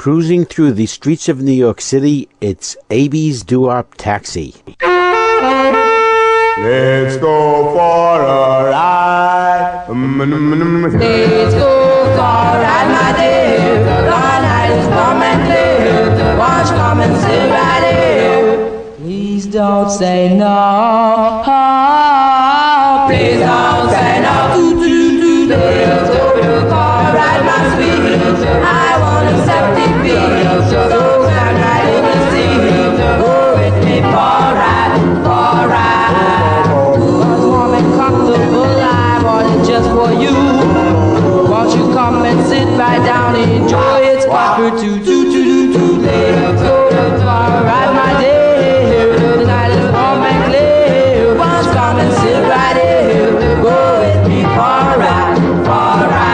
Cruising through the streets of New York City, it's Abie's DooWop Taxi. Let's go for a ride. Let's go for a ride, my dear. The night is warm and clear. Won't you come and sit right here? Please don't say no. Please don't say no. Let's go for a ride, my sweet. I want a septic beat. So come right in the sea. Go with me for a ride, for a ride. Ooh, warm and comfortable, I want it just for you. Won't you come and sit right down and enjoy its comfort too. Let's go for a ride, my dear. The night is warm and clear. Won't you come and sit right here? Go with me for a ride, for a ride.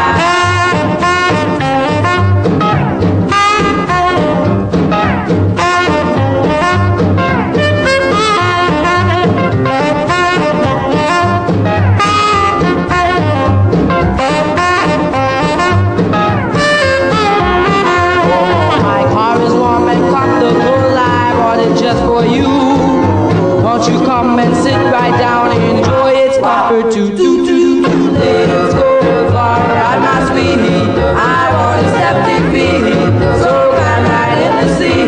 Just for you, won't you come and sit right down and enjoy its comfort too. Let's go for a ride, my sweetie. I want a septic beat, so come right in the sea.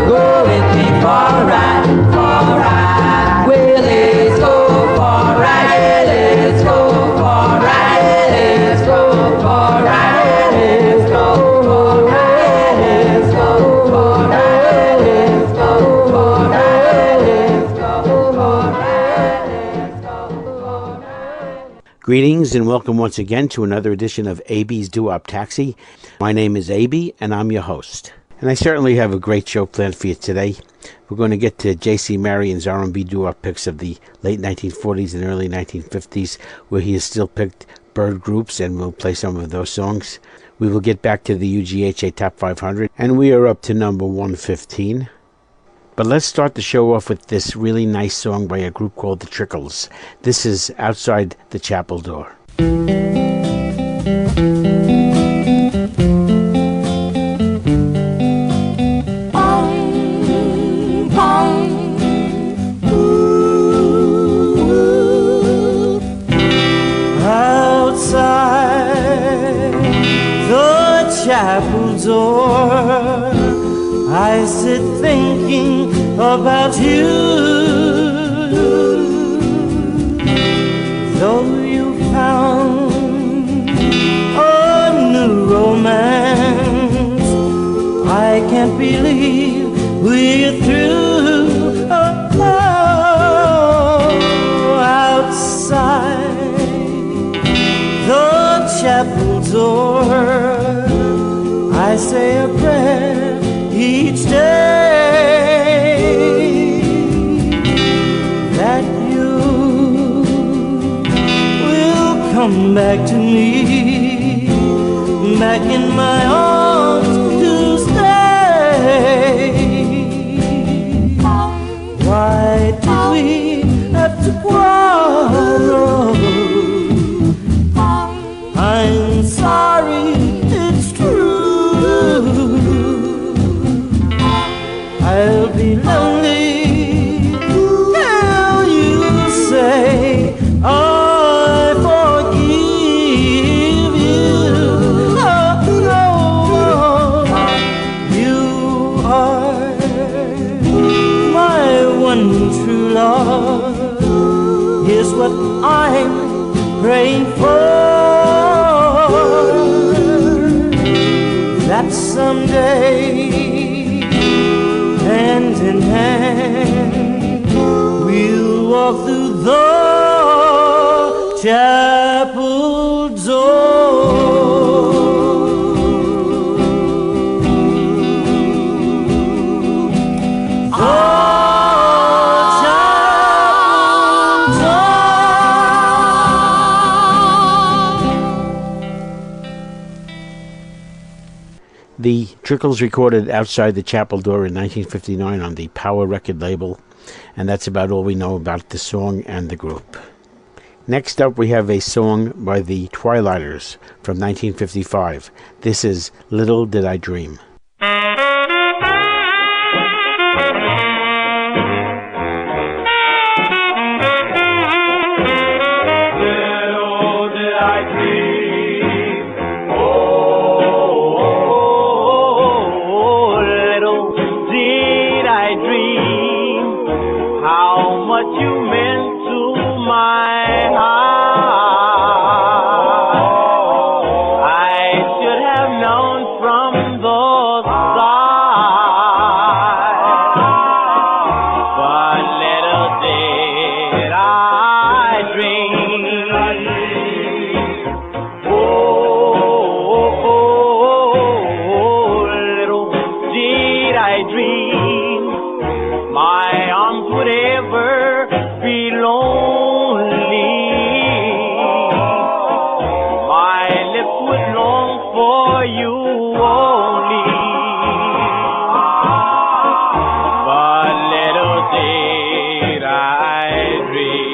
Go with me for a ride, for a ride. Well, let's go for a ride, let's go for a ride, let's go for a ride, let's go for a ride, let's go for a ride, let's go. Greetings and welcome once again to another edition of Abie's DooWop Taxi. My name is Abie and I'm your host. And I certainly have a great show planned for you today. We're going to get to J.C. Marion's R&B doo-wop picks of the late 1940s and early 1950s, where he has still picked bird groups, and we'll play some of those songs. We will get back to the UGHA Top 500, and we are up to number 115. But let's start the show off with this really nice song by a group called The Trickles. This is Outside the Chapel Door. Outside the chapel door, I sit thinking about you. Though you found a new romance, I can't believe we're through. Oh, outside the chapel door, I say a prayer each day that you will come back to me, back in my arms to stay. Why do we have to quarrel? I'm sorry, it's true. I'll be lonely till you say I forgive you. Oh, no, you are my one true love. Here's what I'm praying for, that someday, hand in hand, we'll walk through the chapel door. The Trickles recorded Outside the Chapel Door in 1959 on the Power record label, and that's about all we know about the song and the group. Next up, we have a song by the Twilighters from 1955. This is Little Did I Dream. Little did I dream, little did I dream how much you meant to my heart. I should have known from the start, but little did I dream. Little did I dream my arms would ever be lonely. My lips would long for you only. But little did I dream,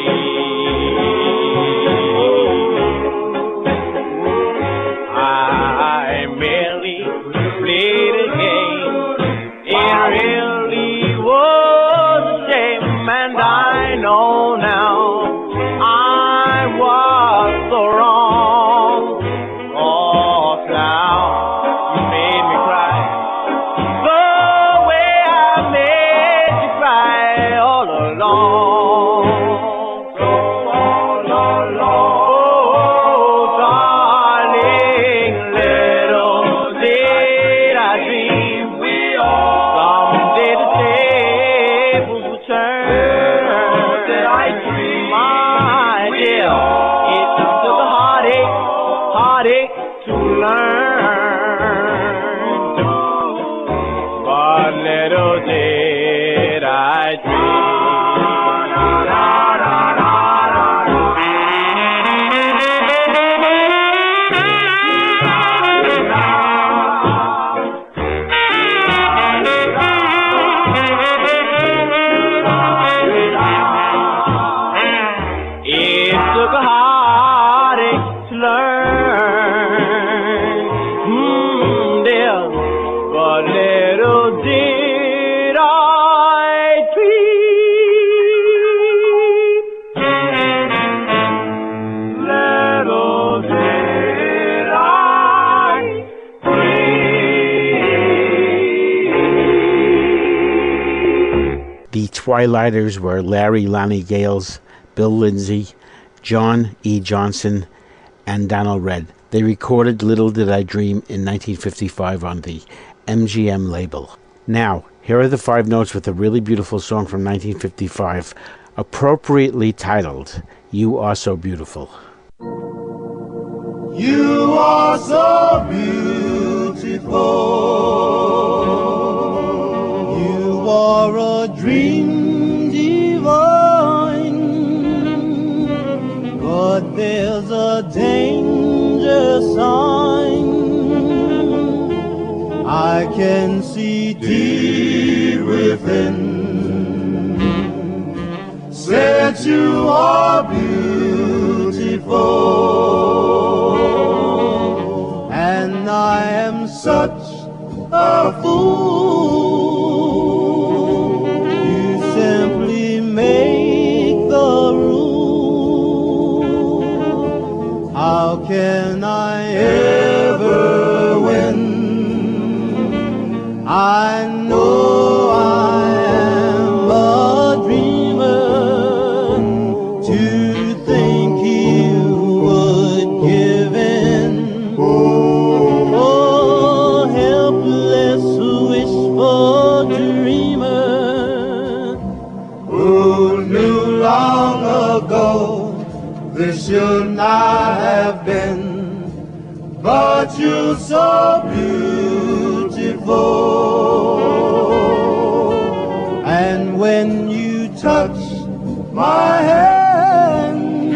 I merely played a game. It really was a shame, and I know now I was so wrong. Oh, now you made me cry the way I made you cry all along. All along. Oh, darling, little did I dream someday the tables will turn. Did I dream, my dear? It took a heartache to learn. But little did I dream. It took a heartache to learn, dear, but little did I dream. Little did I dream. The Twilighters were Larry Lanny Gales, Bill Lindsay, John E. Johnson, and Donald Red. They recorded Little Did I Dream in 1955 on the MGM label. Now, here are the 5 notes with a really beautiful song from 1955, appropriately titled, You Are So Beautiful. You are so beautiful. You are a dream divine. But there's a danger sign. I can see deep within. Said you are beautiful, and I am such a fool. You simply make the rule. How can I ever win? I know I am a dreamer. To think you would give in. Oh, helpless, wishful dreamer, who knew long ago this should not have been. But you're so beautiful, and when you touch my hand,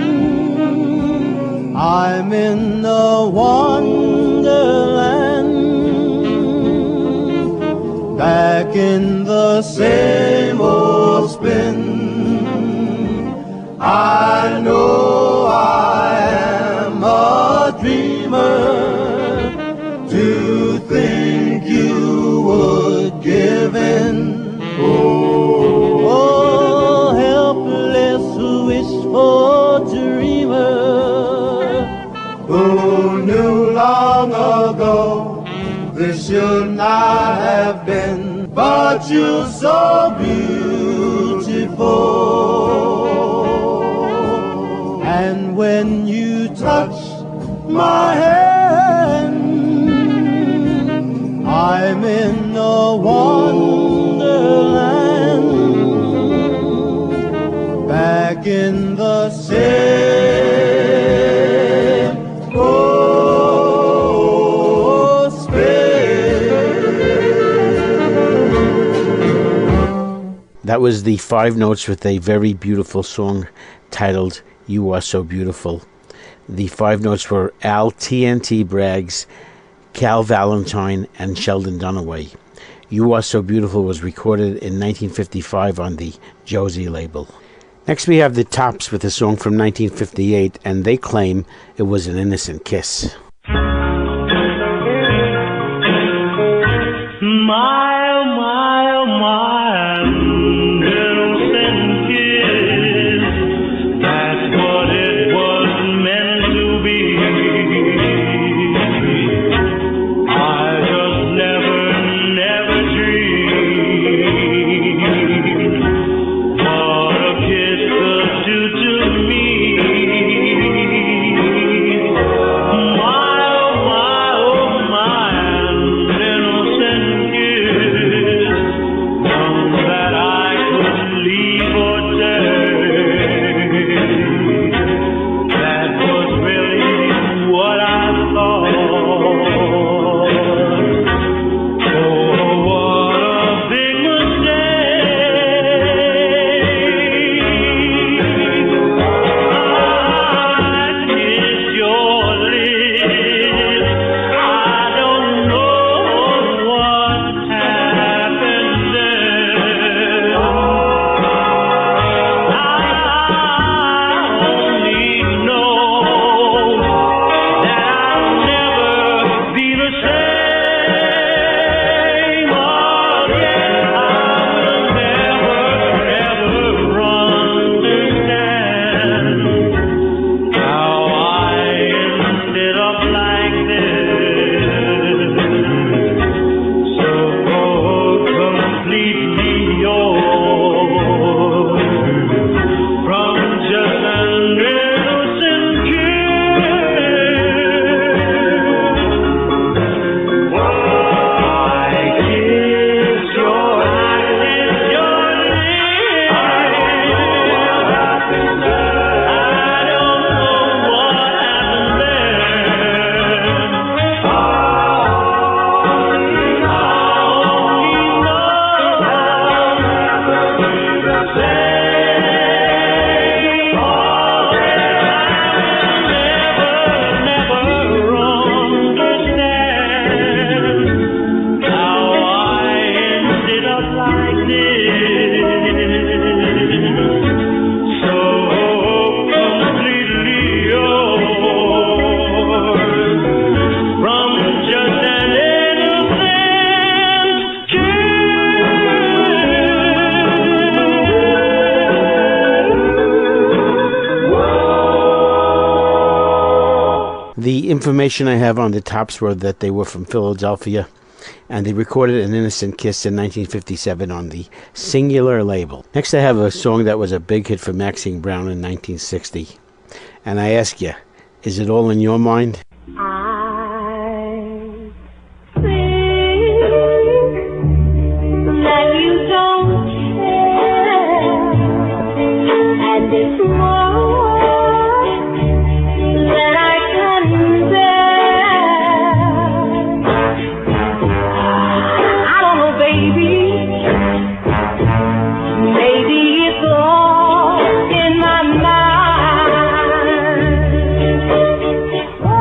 I'm in a wonderland, back in the same old spin. I know I am a dreamer, to think you not have been, but you're so beautiful. And when you touch my hand, I'm in a wonderland, back in the same old space. That was the Five Notes with a very beautiful song titled You Are So Beautiful. The Five Notes were Al TNT Braggs, Cal Valentine, and Sheldon Dunaway. You Are So Beautiful was recorded in 1955 on the Josie label. Next we have the Tops with a song from 1958, and they claim it was an innocent kiss. The information I have on the Tops were that they were from Philadelphia, and they recorded An Innocent Kiss in 1957 on the Singular label. Next I have a song that was a big hit for Maxine Brown in 1960. And I ask you, is it all in your mind? I think that you don't care, and it's more than I can bear. I don't know, baby. Maybe it's all in my mind. Oh,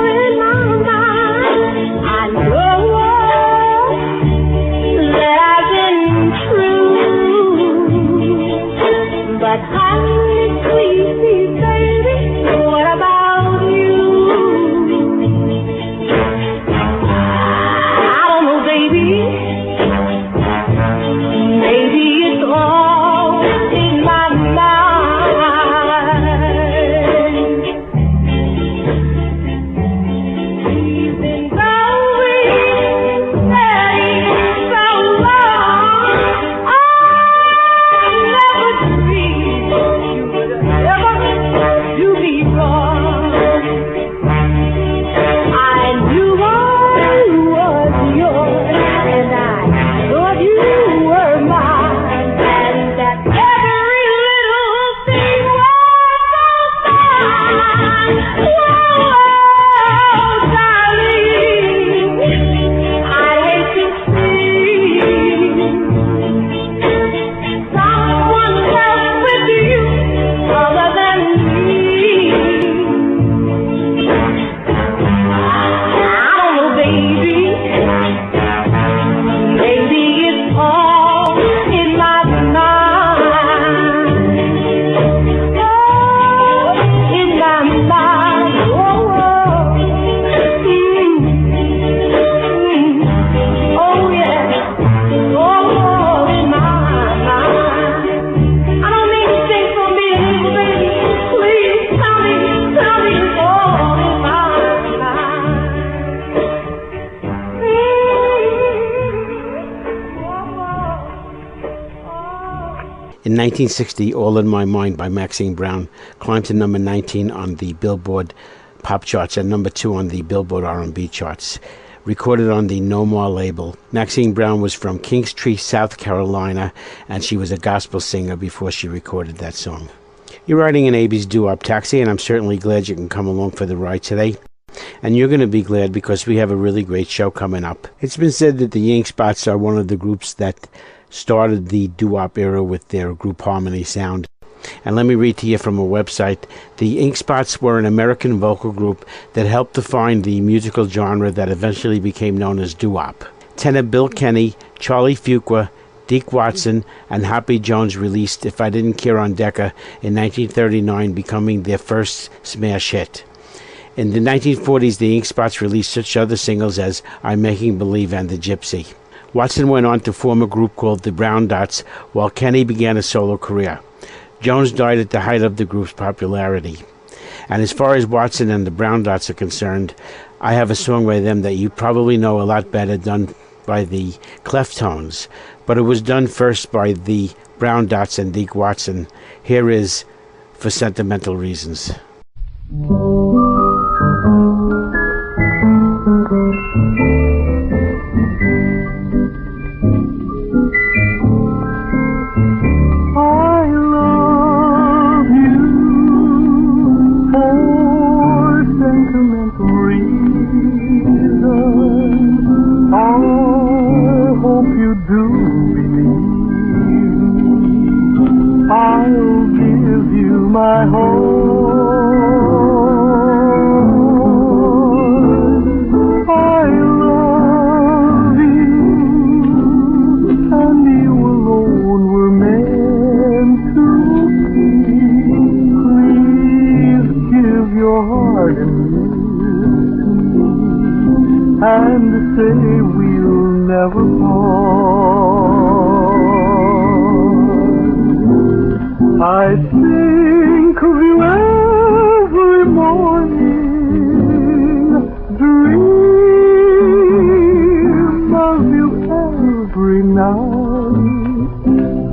in my mind. I know that I've been true, but honestly, baby, what about you? I don't know, baby. Maybe it's all in my mind. We've been going In 1960, All in My Mind by Maxine Brown climbed to number 19 on the Billboard pop charts and number 2 on the Billboard R&B charts. Recorded on the No More label. Maxine Brown was from Kingstree, South Carolina, and she was a gospel singer before she recorded that song. You're riding in Abie's DooWop Taxi, and I'm certainly glad you can come along for the ride today. And you're going to be glad because we have a really great show coming up. It's been said that the Ink Spots are one of the groups that started the doo-wop era with their group harmony sound. And let me read to you from a website. The Ink Spots were an American vocal group that helped define the musical genre that eventually became known as doo-wop. Tenor Bill Kenny, Charlie Fuqua, Deke Watson, and Hoppy Jones released If I Didn't Care on Decca in 1939, becoming their first smash hit. In the 1940s, the Ink Spots released such other singles as I'm Making Believe and The Gypsy. Watson went on to form a group called the Brown Dots, while Kenny began a solo career. Jones died at the height of the group's popularity. And as far as Watson and the Brown Dots are concerned, I have a song by them that you probably know a lot better, done by the Cleftones. But it was done first by the Brown Dots and Deke Watson. Here is For Sentimental Reasons. My heart, I love you, and you alone were meant to be. Please give your heart and say we'll never part. I think of you every morning, dream of you every night.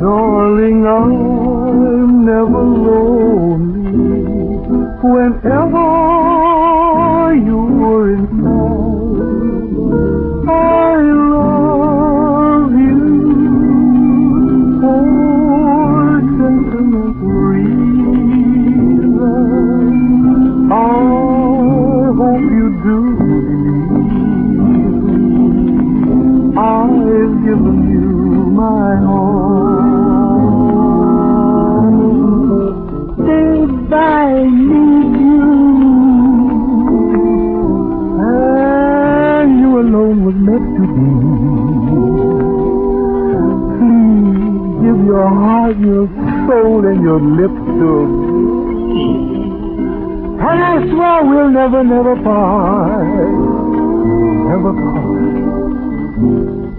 Darling, I'm never lonely whenever you're inside. I love you for sentimental reasons. I hope you do. I've given you my heart. If I need you, and you alone was meant to be, please give your heart, your soul, and your lips to me. And I swear we'll never, never part. Never part.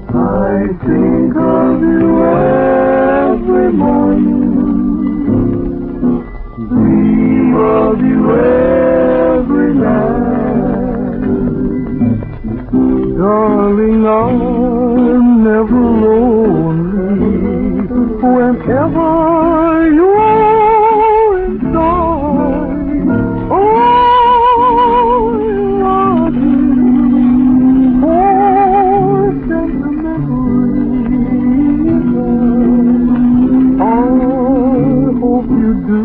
I think of you every morning, dream of you every night. Darling, I'm never lonely whenever you're inside. Oh, love you for sentimental reasons. I hope you do.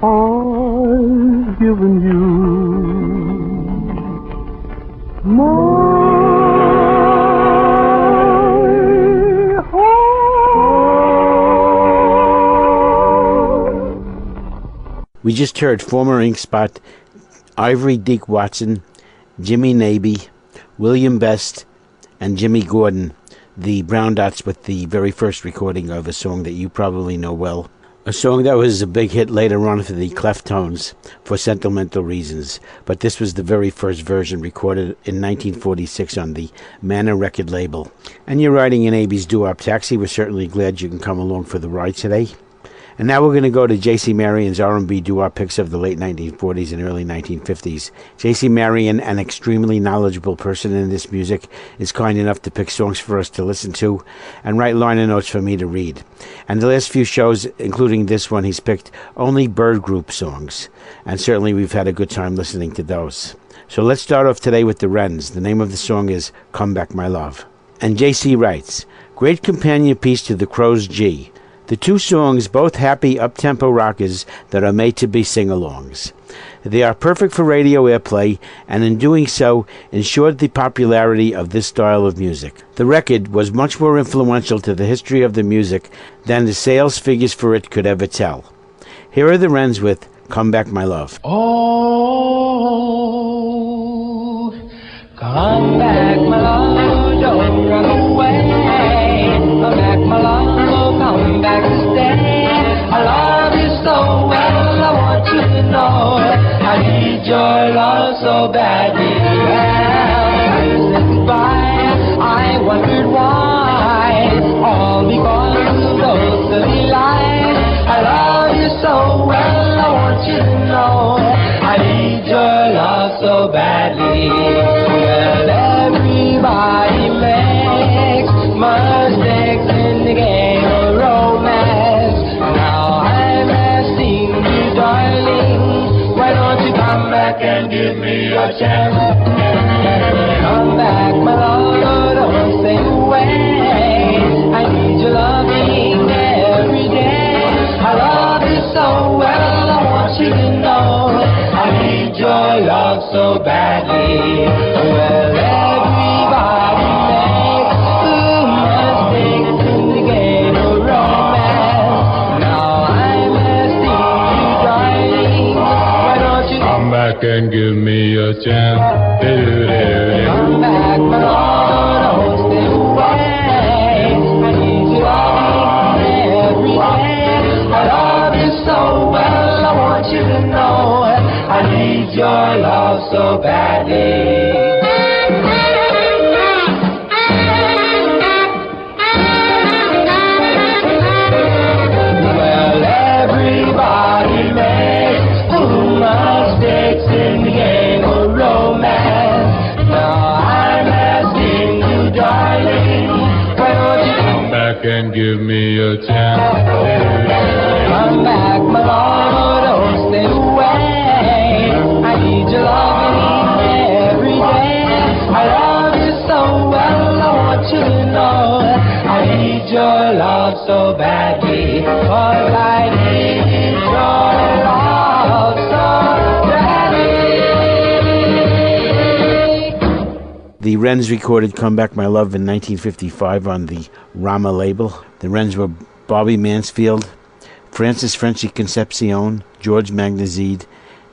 I've given you my heart. We just heard former Ink Spot Ivory Deke Watson, Jimmy Naby, William Best, and Jimmy Gordon, the Brown Dots, with the very first recording of a song that you probably know well. A song that was a big hit later on for the Cleftones, For Sentimental Reasons, but this was the very first version recorded in 1946 on the Manor record label. And you're riding in Abie's DooWop Taxi. We're certainly glad you can come along for the ride today. And now we're going to go to J.C. Marion's R&B doo-wop picks of the late 1940s and early 1950s. J.C. Marion, an extremely knowledgeable person in this music, is kind enough to pick songs for us to listen to and write liner notes for me to read. And the last few shows, including this one, he's picked only bird group songs. And certainly we've had a good time listening to those. So let's start off today with the Wrens. The name of the song is Come Back My Love. And J.C. writes, great companion piece to the Crow's G. The two songs, both happy up-tempo rockers that are made to be sing-alongs. They are perfect for radio airplay, and in doing so, ensured the popularity of this style of music. The record was much more influential to the history of the music than the sales figures for it could ever tell. Here are the Wrens with Come Back My Love. Oh, come back my love, don't run away. Come back my love. Come back to stay. I love you so well, I want you to know I need your love so badly. Well, since goodbye, I wondered why. All because of those silly lies. I love you so well, I want you to know I need your love so badly. Well, everybody makes mistakes in the game. And give me a chance. Come back, my love, don't stay away. I need your loving every day. I love you so well, I want you to know I need your love so badly. Well, everybody makes mistakes in the game of romance. Now I'm asking you, darling, why don't you come back and give me a chance? Come back, my love, don't stay away. I need you loving every day. I love you so well, I want you to know I need your love so badly. Well, everybody makes mistakes in the game of romance. Now I'm asking you, darling, why don't you come back and give me a chance? Come back, my love, don't stay away. I need your loving every day. I love you so well, I want you to know I need your love so badly. 'Cause I need your love so badly. The Wrens recorded Come Back My Love in 1955 on the Rama label. The Wrens were Bobby Mansfield, Francis Frenchy Concepcion, George Magnazide,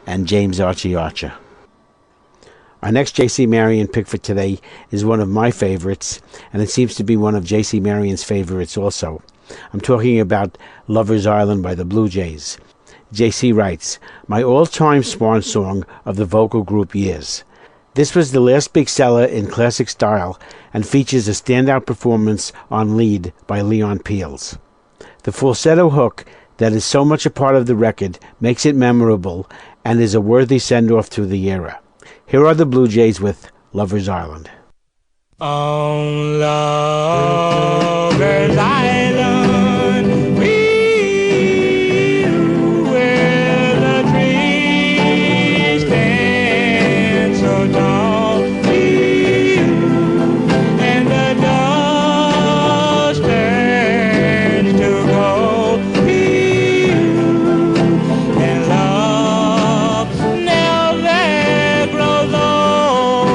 and James Archie Archer. Our next J.C. Marion pick for today is one of my favorites, and it seems to be one of J.C. Marion's favorites also. I'm talking about Lover's Island by the Blue Jays. J.C. writes, my all-time swan song of the vocal group years. This was the last big seller in classic style and features a standout performance on lead by Leon Peels. The falsetto hook that is so much a part of the record makes it memorable and is a worthy send-off to the era. Here are the Blue Jays with Lover's Island. On Lover's Island, where the trees stand so tall, and the dust turns to gold, and love never grows old.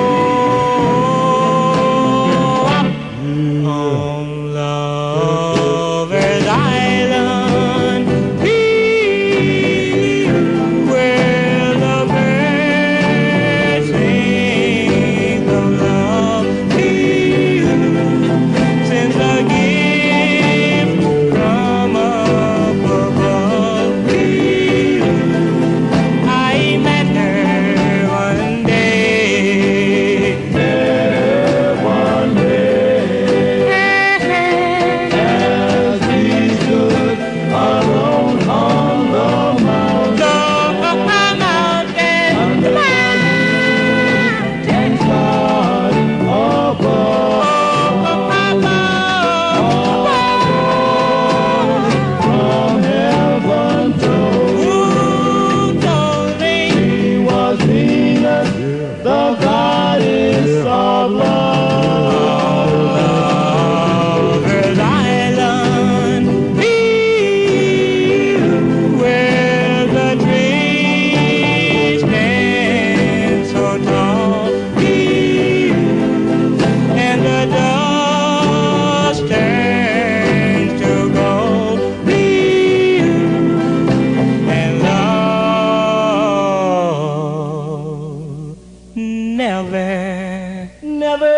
On Lover's never, never,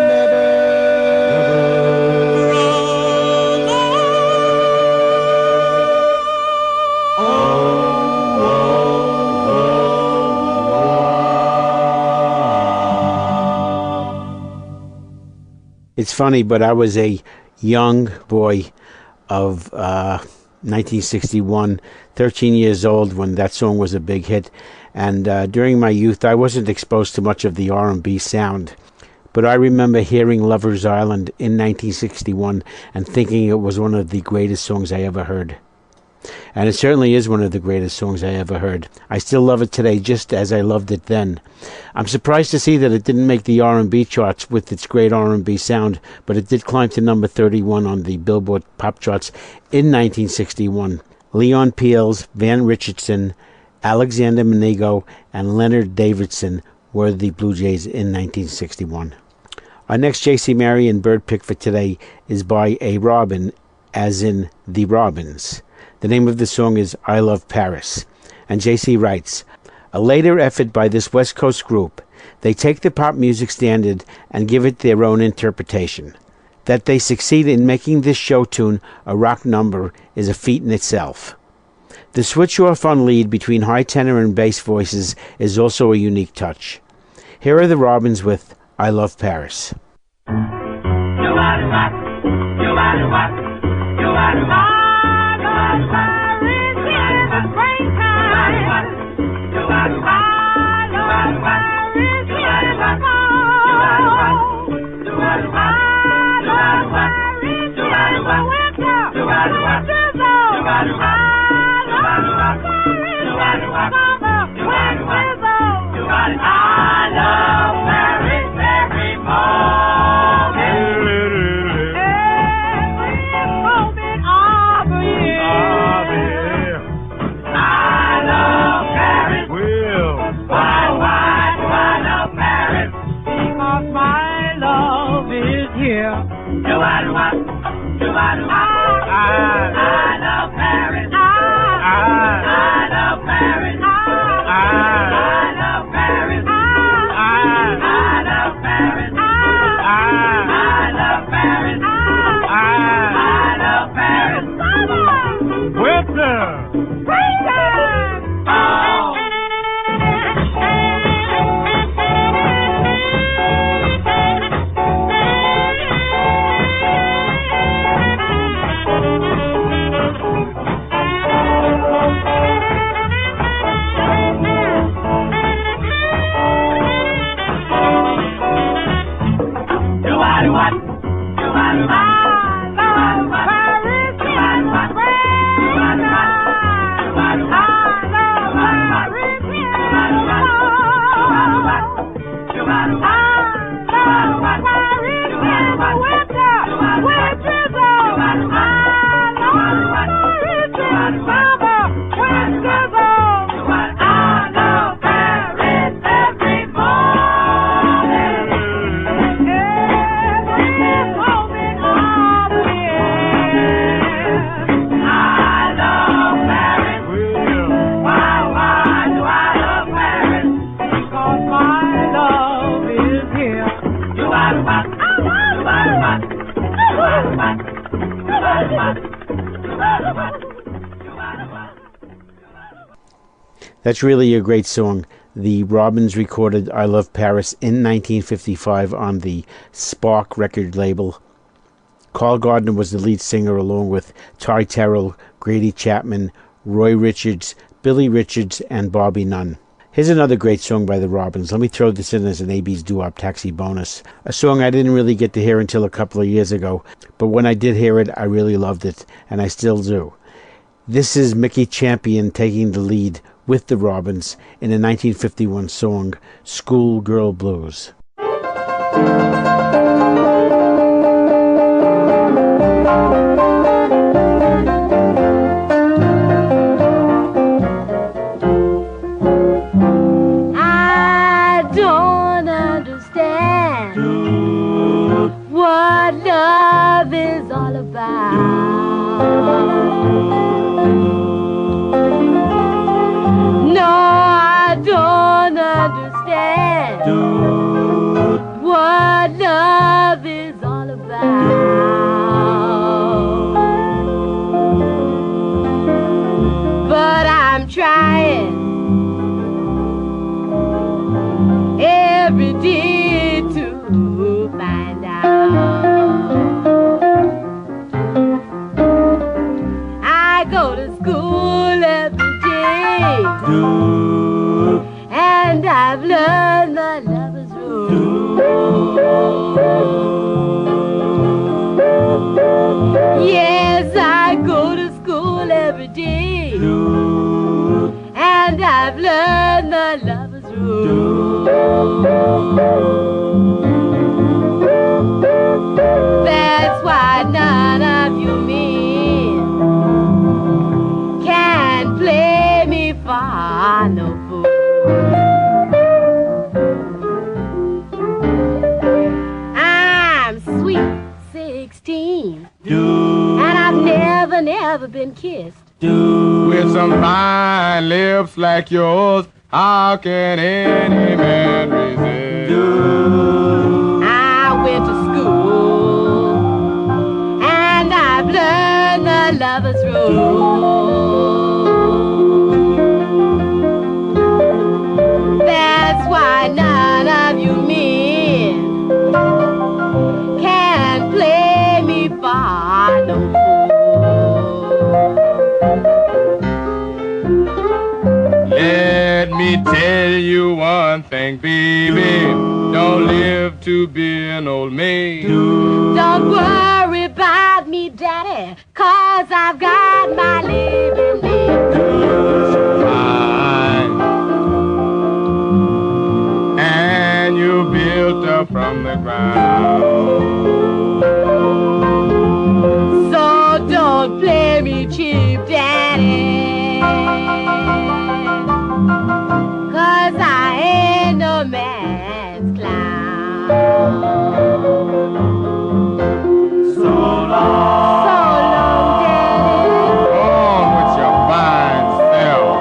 never grows It's funny, but I was a young boy of 1961, 13 years old when that song was a big hit. And during my youth, I wasn't exposed to much of the R&B sound. But I remember hearing Lover's Island in 1961 and thinking it was one of the greatest songs I ever heard. And it certainly is one of the greatest songs I ever heard. I still love it today just as I loved it then. I'm surprised to see that it didn't make the R&B charts with its great R&B sound, but it did climb to number 31 on the Billboard pop charts in 1961. Leon Peels, Van Richardson, Alexander Manigo, and Leonard Davidson were the Blue Jays in 1961. Our next J.C. Marion bird pick for today is by a Robin, as in the Robbins. The name of the song is I Love Paris. And J.C. writes, a later effort by this West Coast group, they take the pop music standard and give it their own interpretation. That they succeed in making this show tune a rock number is a feat in itself. The switch off on lead between high tenor and bass voices is also a unique touch. Here are the Robins with I Love Paris. That's really a great song. The Robbins recorded I Love Paris in 1955 on the Spark record label. Carl Gardner was the lead singer along with Ty Terrell, Grady Chapman, Roy Richards, Billy Richards, and Bobby Nunn. Here's another great song by the Robbins. Let me throw this in as an Abie's DooWop Taxi bonus. A song I didn't really get to hear until a couple of years ago, but when I did hear it, I really loved it, and I still do. This is Mickey Champion taking the lead with the Robbins in a 1951 song, Schoolgirl Blues. I don't understand what love is all about. No, I don't understand every day to find out. I go to school every day, and I've learned the lover's rule. Yes, I go to school every day, and I've learned the lover's rule. That's why none of you men can play me for no fool. I'm sweet 16, and I've never been kissed. With some fine lips like yours, how can any man resist? I went to school, and I've learned the lover's rule. That's why none of you men can play me for no fool. Let me tell you one thing, baby, don't live to be an old maid. Don't worry about me, Daddy, 'cause I've got my living made. Fine. And you built up from the ground. So don't play me cheap, Daddy, 'cause I ain't no man's clown. So long, Daddy. Go on with your fine self.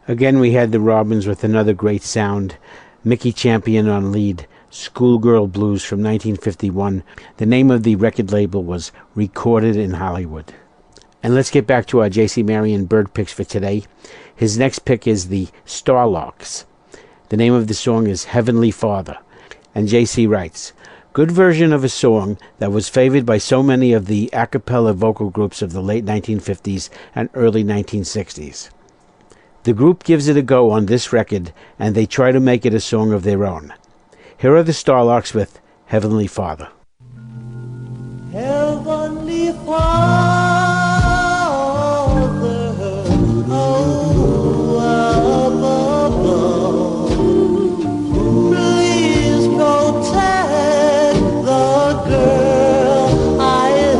Again, we had the Robbins with another great sound. Mickey Champion on lead, Schoolgirl Blues from 1951. The name of the record label was Recorded in Hollywood. And let's get back to our J.C. Marion bird picks for today. His next pick is the Starlarks. The name of the song is Heavenly Father. And J.C. writes, good version of a song that was favored by so many of the a cappella vocal groups of the late 1950s and early 1960s. The group gives it a go on this record, and they try to make it a song of their own. Here are the Starlarks with Heavenly Father. Heavenly Father, oh, above, please protect the girl I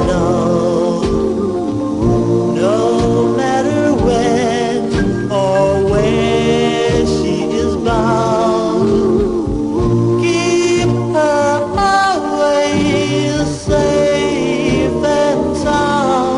love, no matter when or where she is bound. Keep her always safe and sound.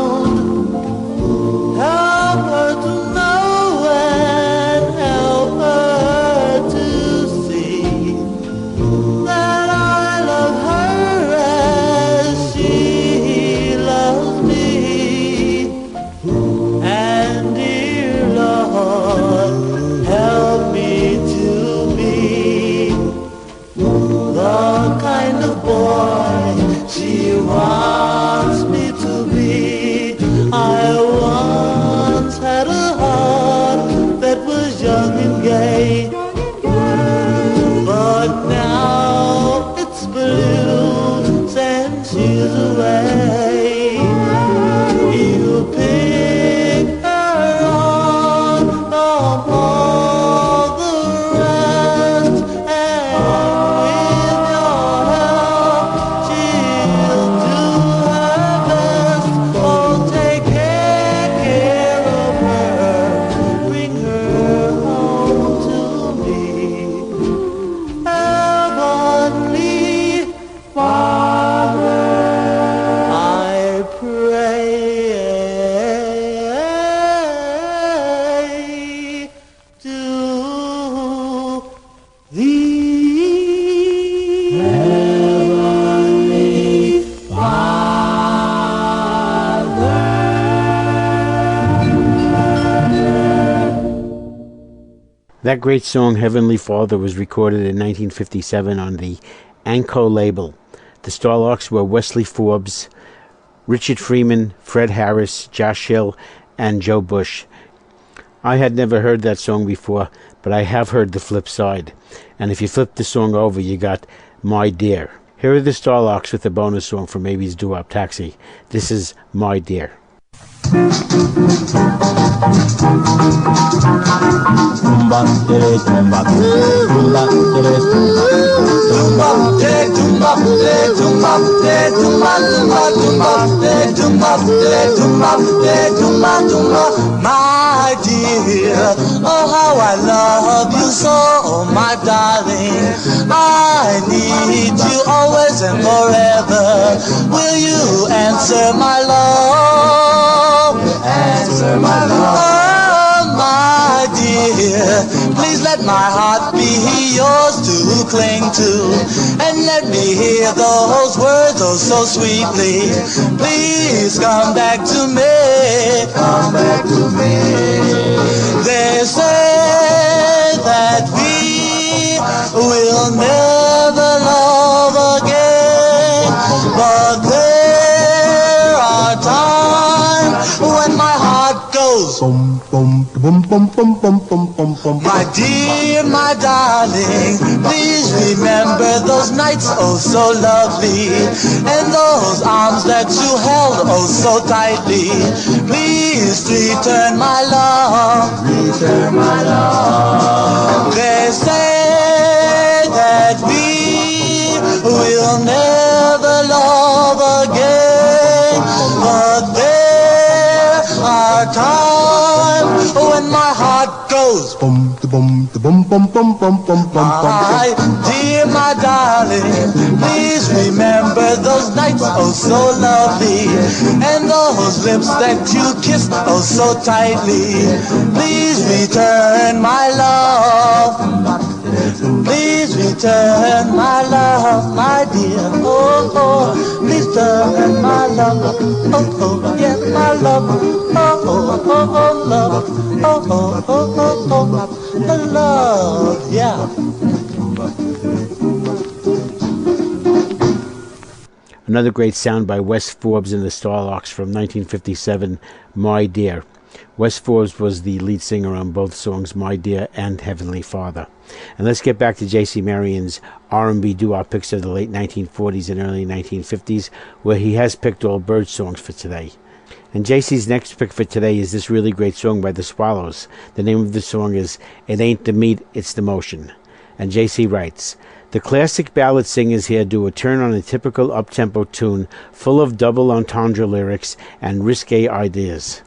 That great song, Heavenly Father, was recorded in 1957 on the Anco label. The Starlarks were Wesley Forbes, Richard Freeman, Fred Harris, Josh Hill, and Joe Bush. I had never heard that song before, but I have heard the flip side. And if you flip the song over, you got My Dear. Here are the Starlarks with a bonus song from Abie's DooWop Taxi. This is My Dear. Tumba, tere, tumba, tumba, tere, tumba, tumba, tere, tumba, tere, tumba, tere, tumba, tumba, tumba, tere, tumba, tere, tumba, tere, tumba, tumba. My dear, oh how I love you so, my darling. I need you always and forever. Will you answer my love? Answer my love. Oh, my dear, please let my heart be yours to cling to, and let me hear those words oh so sweetly. Please come back to me. Come back to me. They say that we will never love again, but there are times when my heart goes boom, boom, boom, boom, boom, boom, boom, boom, boom. My dear, my darling, please remember those nights oh so lovely, and those arms that you held oh so tightly. Please return my love. Return my love. They say that we will never love again, but there are times when my heart goes boom, boom, boom, boom, boom, boom, boom, boom. My dear, my darling, please remember those nights oh so lovely, and those lips that you kissed oh so tightly. Please return my love. Please return my love, my dear. Oh, oh, please return my love. Oh, oh, yeah, my love. Oh, oh, oh, oh, love. Oh, oh, oh, oh, oh, love, yeah. Another great sound by Wes Forbes and the Starlarks from 1957, My Dear. Wes Forbes was the lead singer on both songs, My Dear and Heavenly Father. And let's get back to J.C. Marion's R&B doo-wop picks of the late 1940s and early 1950s, where he has picked all bird songs for today. And J.C.'s next pick for today is this really great song by the Swallows. The name of the song is It Ain't the Meat, It's the Motion. And J.C. writes, the classic ballad singers here do a turn on a typical up-tempo tune full of double entendre lyrics and risque ideas.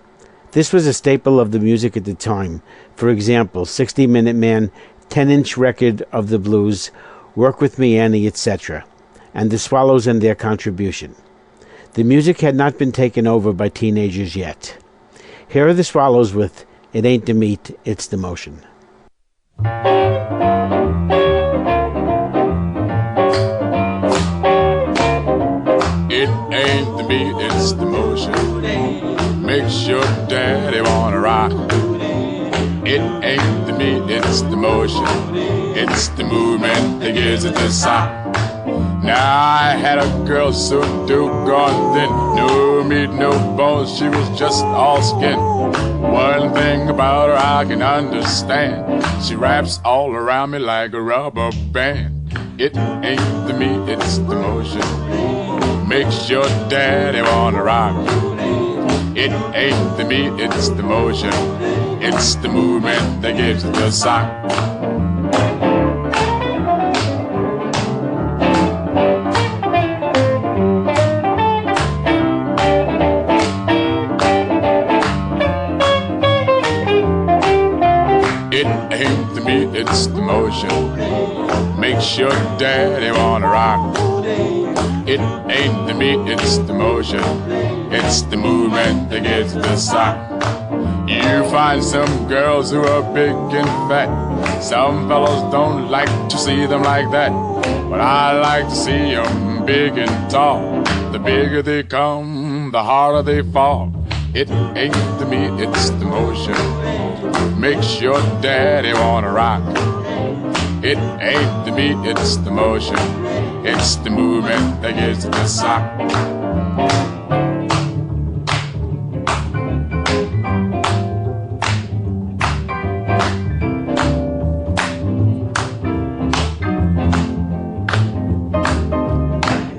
This was a staple of the music at the time. For example, 60 Minute Man, 10-inch record of the blues, Work With Me Annie, etc., and the Swallows and their contribution. The music had not been taken over by teenagers yet. Here are the Swallows with It Ain't the Meat, It's the Motion. It ain't the meat, it's the motion. Makes your daddy wanna rock. It ain't the meat, it's the motion. It's the movement that gives it the sock. Now I had a girl so doggone thin, no meat, no bones, she was just all skin. One thing about her I can understand, she wraps all around me like a rubber band. It ain't the meat, it's the motion. Makes your daddy wanna rock. It ain't the meat, it's the motion. It's the movement that gives it the sock. It ain't the meat, it's the motion. Makes your daddy wanna rock. It ain't the meat, it's the motion. It's the movement that gives the sock. You find some girls who are big and fat. Some fellows don't like to see them like that. But I like to see them big and tall. The bigger they come, the harder they fall. It ain't the meat, it's the motion. Makes your daddy wanna rock. It ain't the meat, it's the motion. It's the movement that gives it the sock.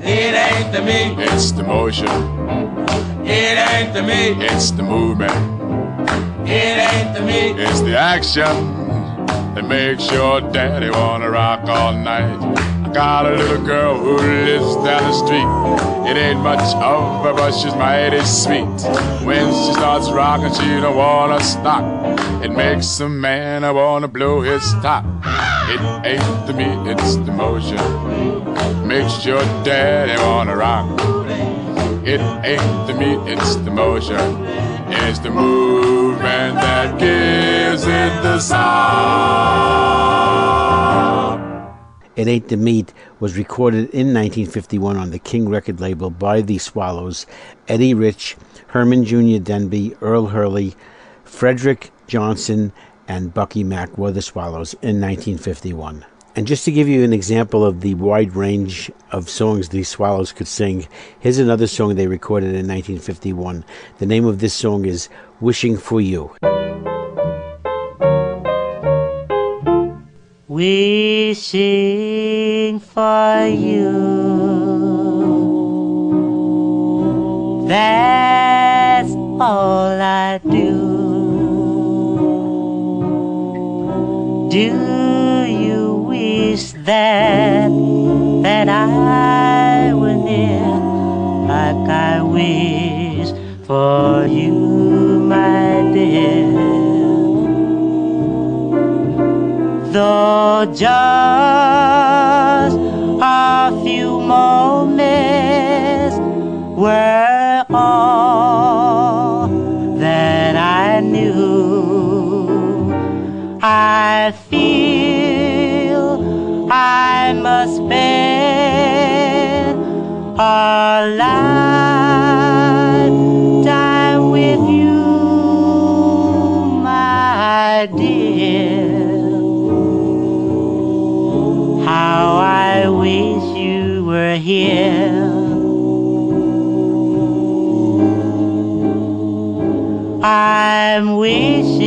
It ain't the meat, It's the motion. it ain't the meat, It's the movement. it ain't the meat. It's the action that makes your daddy wanna rock all night. I got a little girl who lives down the street. It ain't much of her, but she's mighty sweet. When she starts rocking, she don't wanna stop. It makes a man wanna blow his top. It ain't the meat, it's the motion. Makes your daddy wanna rock. It ain't the meat, it's the motion. It's the movement that gives it the sound. It Ain't the Meat was recorded in 1951 on the King record label by the Swallows. Eddie Rich, Herman Jr. Denby, Earl Hurley, Frederick Johnson, and Bucky Mack were the Swallows in 1951. And just to give you an example of the wide range of songs the Swallows could sing, here's another song they recorded in 1951. The name of this song is Wishing for You. Wishing for you, that's all I do. Do you wish that I were near, like I wish for you, my dear? Though just a few moments were all that I knew, I feel I must spend a lifetime with you, my dear. How I wish you were here. I'm wishing,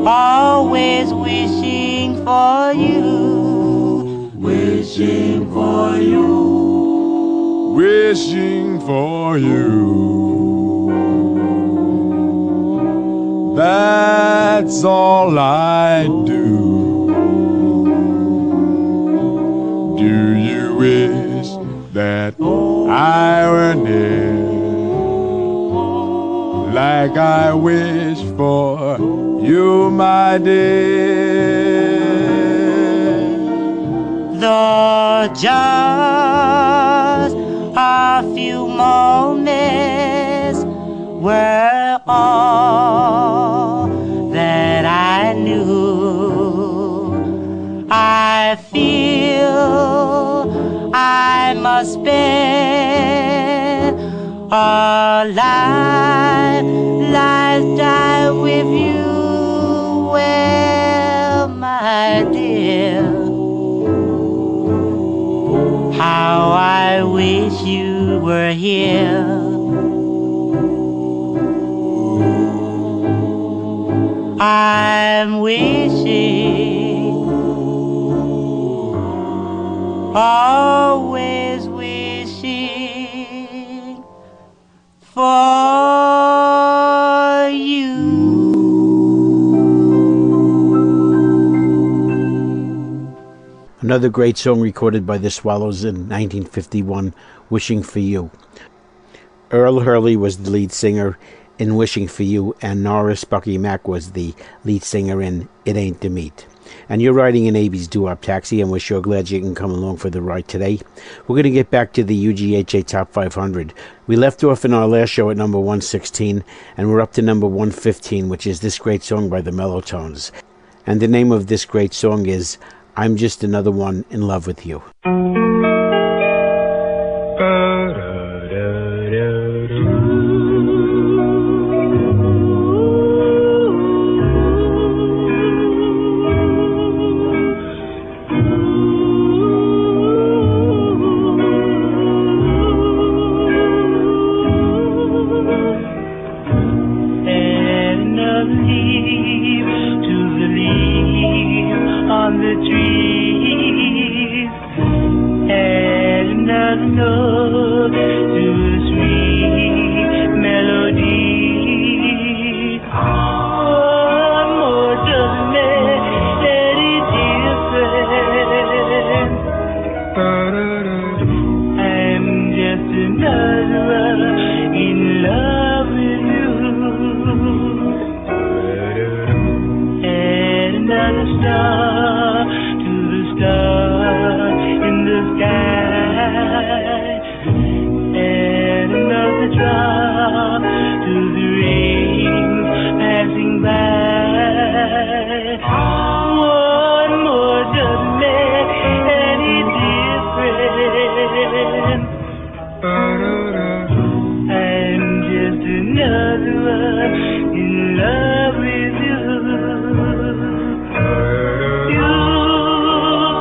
always wishing for you. Wishing for you. Wishing for you. That's all I do. Do you wish that I were near, like I wish for you, my dear? Though just a few moments were all that I knew, I feel I must spend a lifetime with you. Well, my dear, how I wish you were here. I'm wishing, always wishing for you. Another great song recorded by the Swallows in 1951, Wishing for You. Earl Hurley was the lead singer in Wishing for You, and Norris Bucky Mack was the lead singer in It Ain't the Meat. And you're riding in Abie's DooWop Taxi, and we're sure glad you can come along for the ride today. We're going to get back to the UGHA Top 500. We left off in our last show at number 116, and we're up to number 115, which is this great song by the Mellotones. And the name of this great song is I'm Just Another One in Love with You. Da, da, da, da. leaf to the leaf on the trees. Add another note to a sweet melody. One more doesn't make any difference. I'm just another in love with you. Add another star to the star in the sky. Add another drop to the rain passing by. One more doesn't make any difference. I'm just another in love with you. You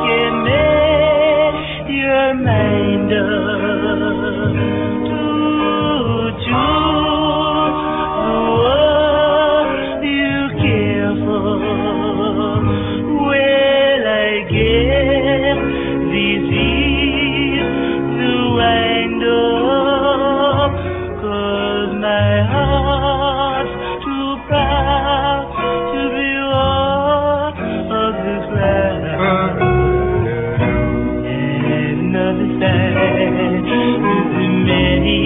can make your mind up to choose the one you care for. Well, I guess this is the wind up, 'cause my heart's too proud to be one of the crowd. And another side to the many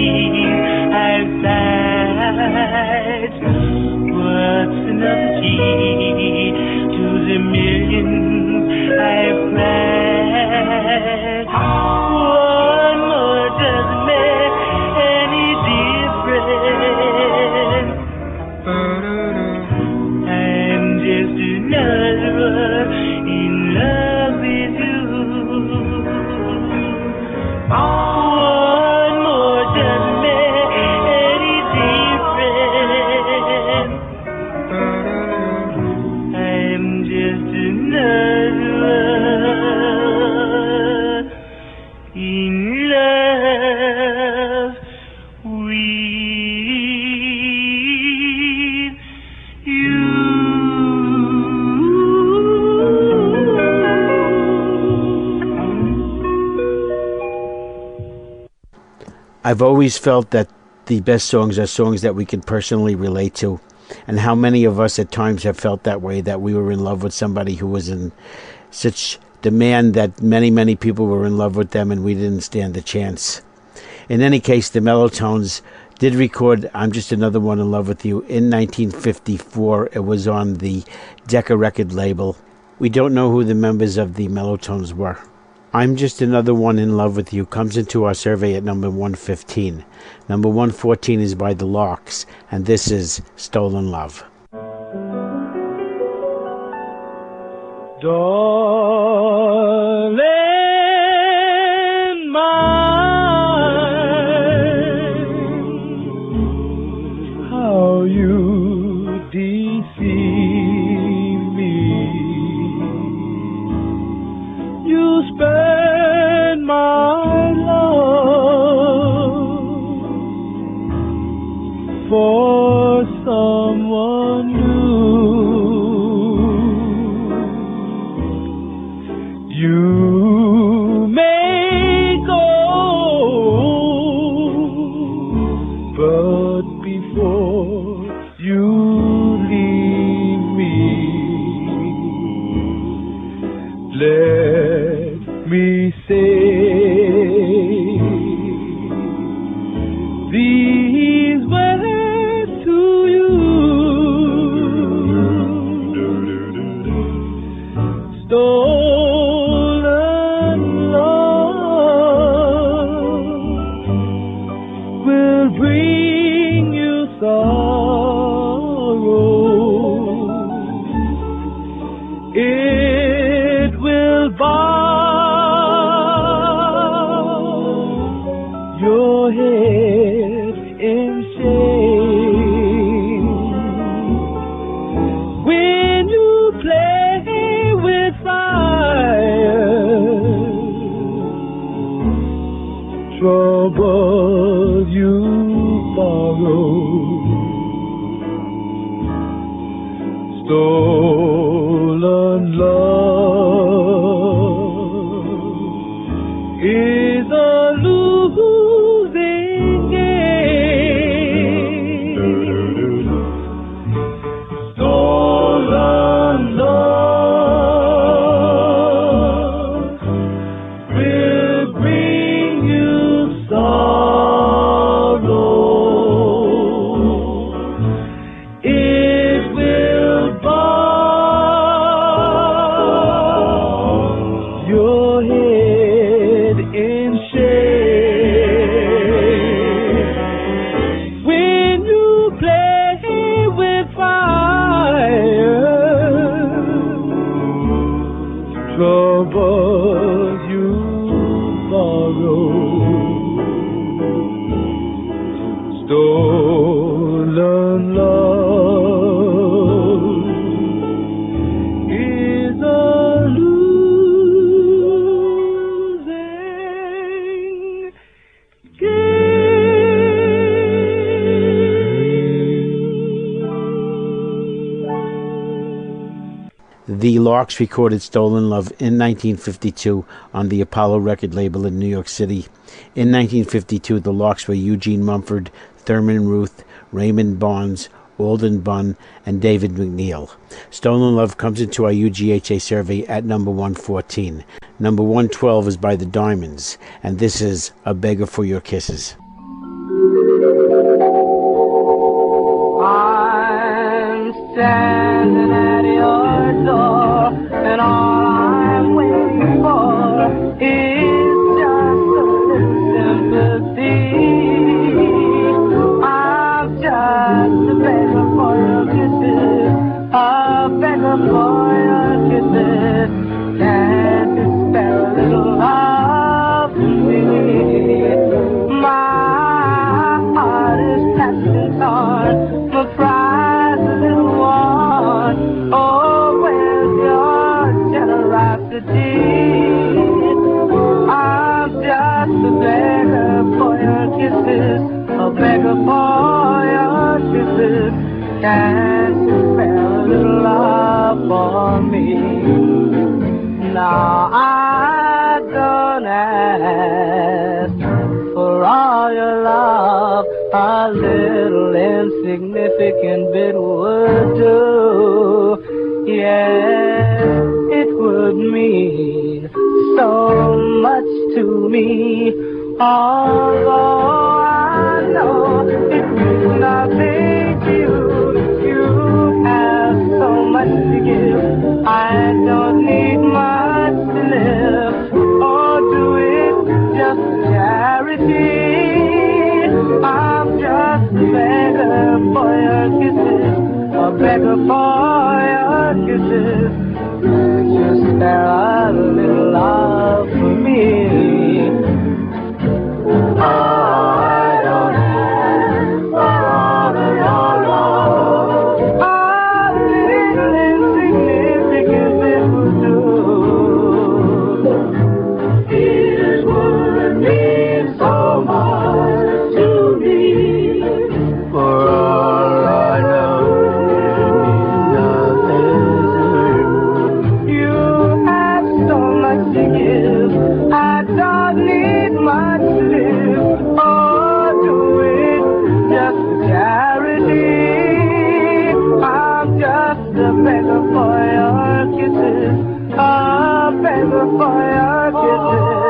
I've sighed. What's another key to the millions I've cried? One more doesn't make any difference. I'm just another in love with you. One more doesn't make any difference. I'm just another in love with you. I've always felt that the best songs are songs that we can personally relate to. And how many of us at times have felt that way, that we were in love with somebody who was in such demand that many people were in love with them and we didn't stand a chance. In any case, the Mellotones did record I'm Just Another One in Love with You in 1954. It was on the Decca record label. We don't know who the members of the Mellotones were. I'm Just Another One in Love with You comes into our survey at number 115. Number 114 is by The Larks, and this is Stolen Love. Darling mine, how you deceive me. You spend my love for someone new. You may go, but before you leave me, let me say these words to you. Stolen love is a losing game. Stolen love will bring you sorrow. It will bow your head in shame when you play with fire. Trouble you borrow. Stolen love is a losing game. The Larks recorded Stolen Love in 1952 on the Apollo record label in New York City. In 1952, the Larks were Eugene Mumford, Thurman Ruth, Raymond Barnes, Alden Bunn, and David McNeil. Stolen Love comes into our UGHA survey at number 114. Number 112 is by the Diamonds, and this is A Beggar for Your Kisses. I'm standing at your door, and all I'm waiting for is just a little sympathy. I'm just a beggar for your kisses, a beggar for your kisses. Can't you spare a little love from me? My heart is passing torn, my prize a little one. Oh, where's your generosity? I'm just a beggar for your kisses, a beggar for your kisses. Can't you spare a little love for me? Now I don't ask for all your love, a little insignificant bit would do. Yes, it would mean so much to me, although I know it means nothing to you. You have so much to give, I don't need much to live, or do it just for charity. I'm just a beggar for your kisses, a beggar for your kisses. Just spare a little love for me. Oh, I don't ask for all of your love, a little insignificant bit will do. It would mean so much to me. For all I know, it means nothing. You have so much to give, I don't need much to live, or do it just for charity. I'm just a beggar for your kisses, a beggar for your kisses.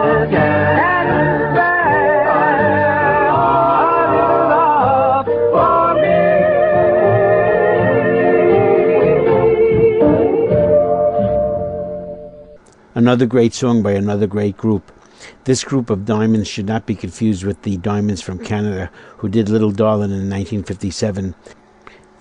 Can you spare a little love for me? Another great song by another great group. This group of Diamonds should not be confused with the Diamonds from Canada, who did Little Darlin' in 1957.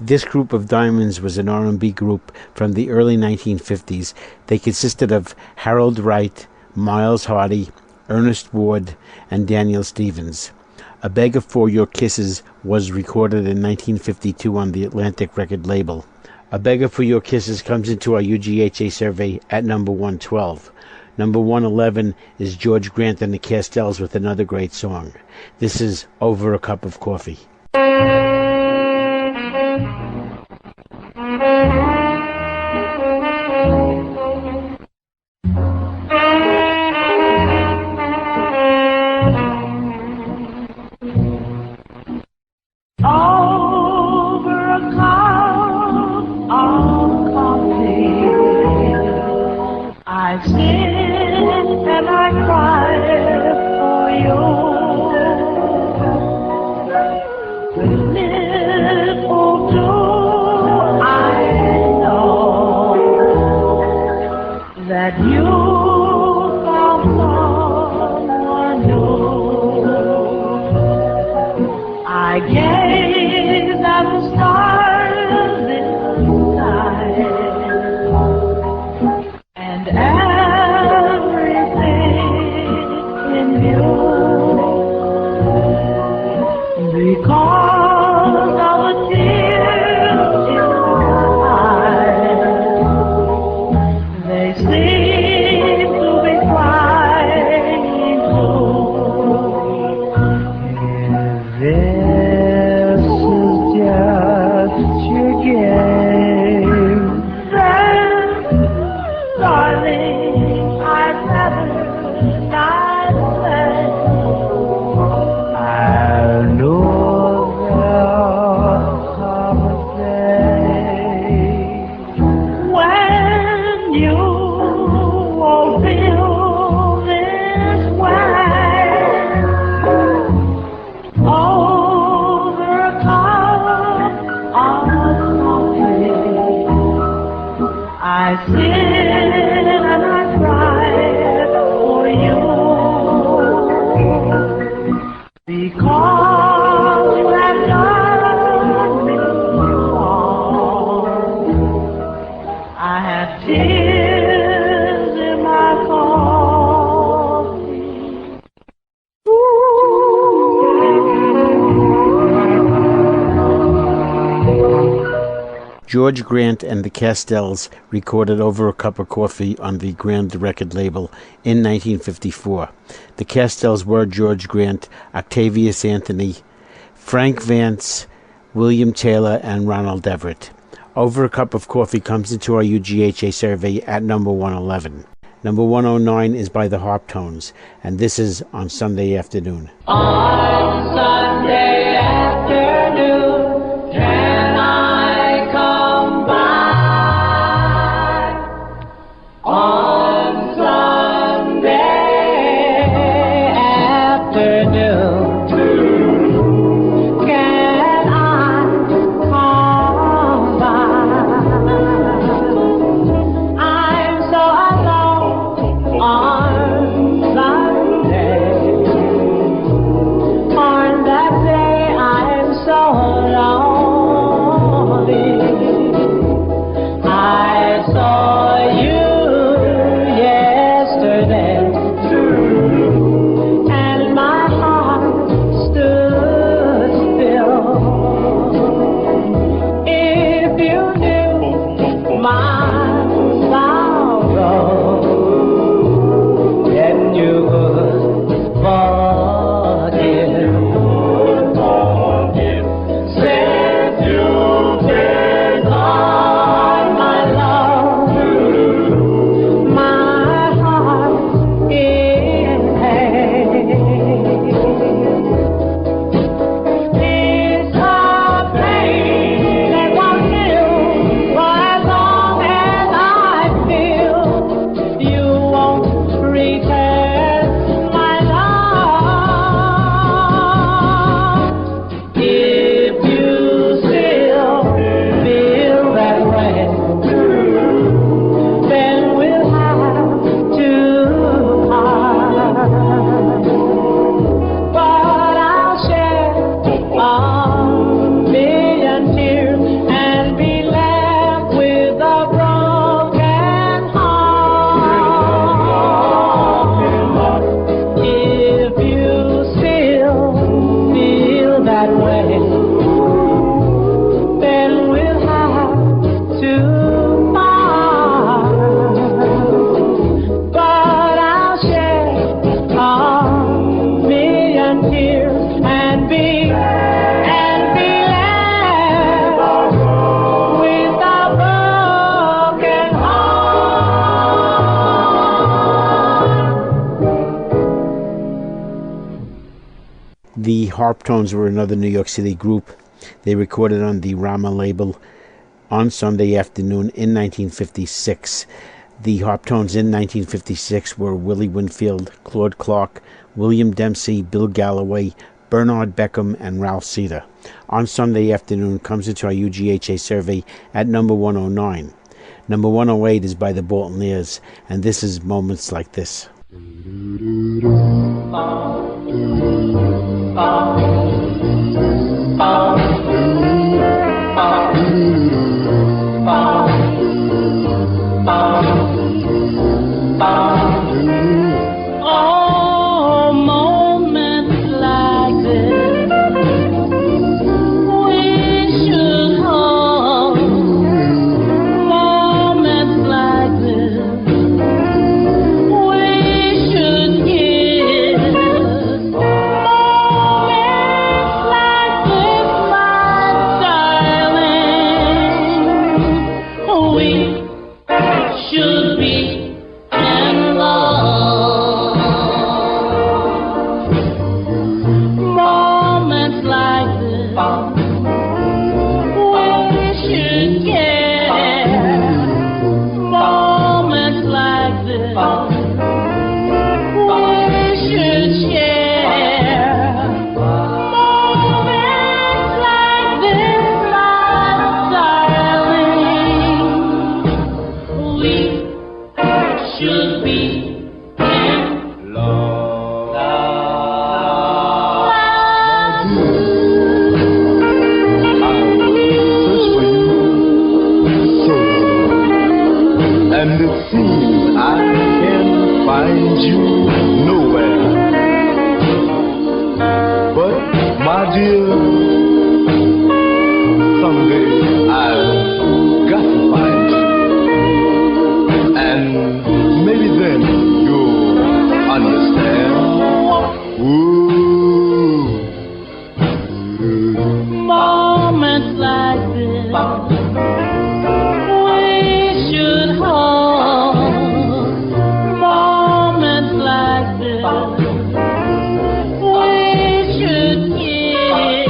This group of Diamonds was an R&B group from the early 1950s. They consisted of Harold Wright, Miles Hardy, Ernest Ward, and Daniel Stevens. A Beggar for Your Kisses was recorded in 1952 on the Atlantic record label. A Beggar for Your Kisses comes into our UGHA survey at number 112. Number 111 is George Grant and the Castells with another great song. This is Over a Cup of Coffee. I sit and I cry for you. Little do I know that you found someone new. I gaze at the stars in the sky, and everything in view, because of the tears in my eyes, they seem to be crying too. This is just your game. Then, darling, I'd rather not say. I know there'll come a day when you won't feel this way. Over a cup of coffee, I sit and I cry for you, because you have done me wrong. I have tears in my coffee. George Grant and the Castells recorded Over a Cup of Coffee on the Grand record label in 1954. The Castells were George Grant, Octavius Anthony, Frank Vance, William Taylor, and Ronald Everett. Over a Cup of Coffee comes into our UGHA survey at number 111. Number 109 is by the Harptones, and this is On Sunday Afternoon. On Sunday afternoon, can I come by? On Sunday afternoon, can I come by? I'm so alone on Sunday. On that day I'm so lonely. I saw you yesterday, and my heart stood still. If you knew my sorrow, then you would forgive. Since you've been on my love, my heart's in pain. It's a pain that won't heal for as long as I feel you won't return my love. If you still feel that way, then we'll have to part. But I'll shed a million tears and be left with a broken heart. If you still feel that way, then we'll have to part. But I'll shed a million tears and be left with a broken heart. The Harptones were another New York City group. They recorded on the Rama label On Sunday Afternoon in 1956. The harp tones in 1956 were Willie Winfield, Claude Clark, William Dempsey, Bill Galloway, Bernard Beckham, and Ralph Cedar. On Sunday Afternoon comes into our UGHA survey at number 109. Number 108 is by the Boltoneers, and this is Moments Like This. Oh, moments like this, we should hold. Moments like this, we should give. Moments like this, my darling, we should be in love. Moments like this, we should care. Moments like this, we should share. Moments like this, my darling, we should be in love. Search for you so, and it seems I can find you nowhere. But my dear, someday I've got to find you, and maybe then you'll understand. Ooh. Moments like this, we should hold. Moments like this, we should kiss.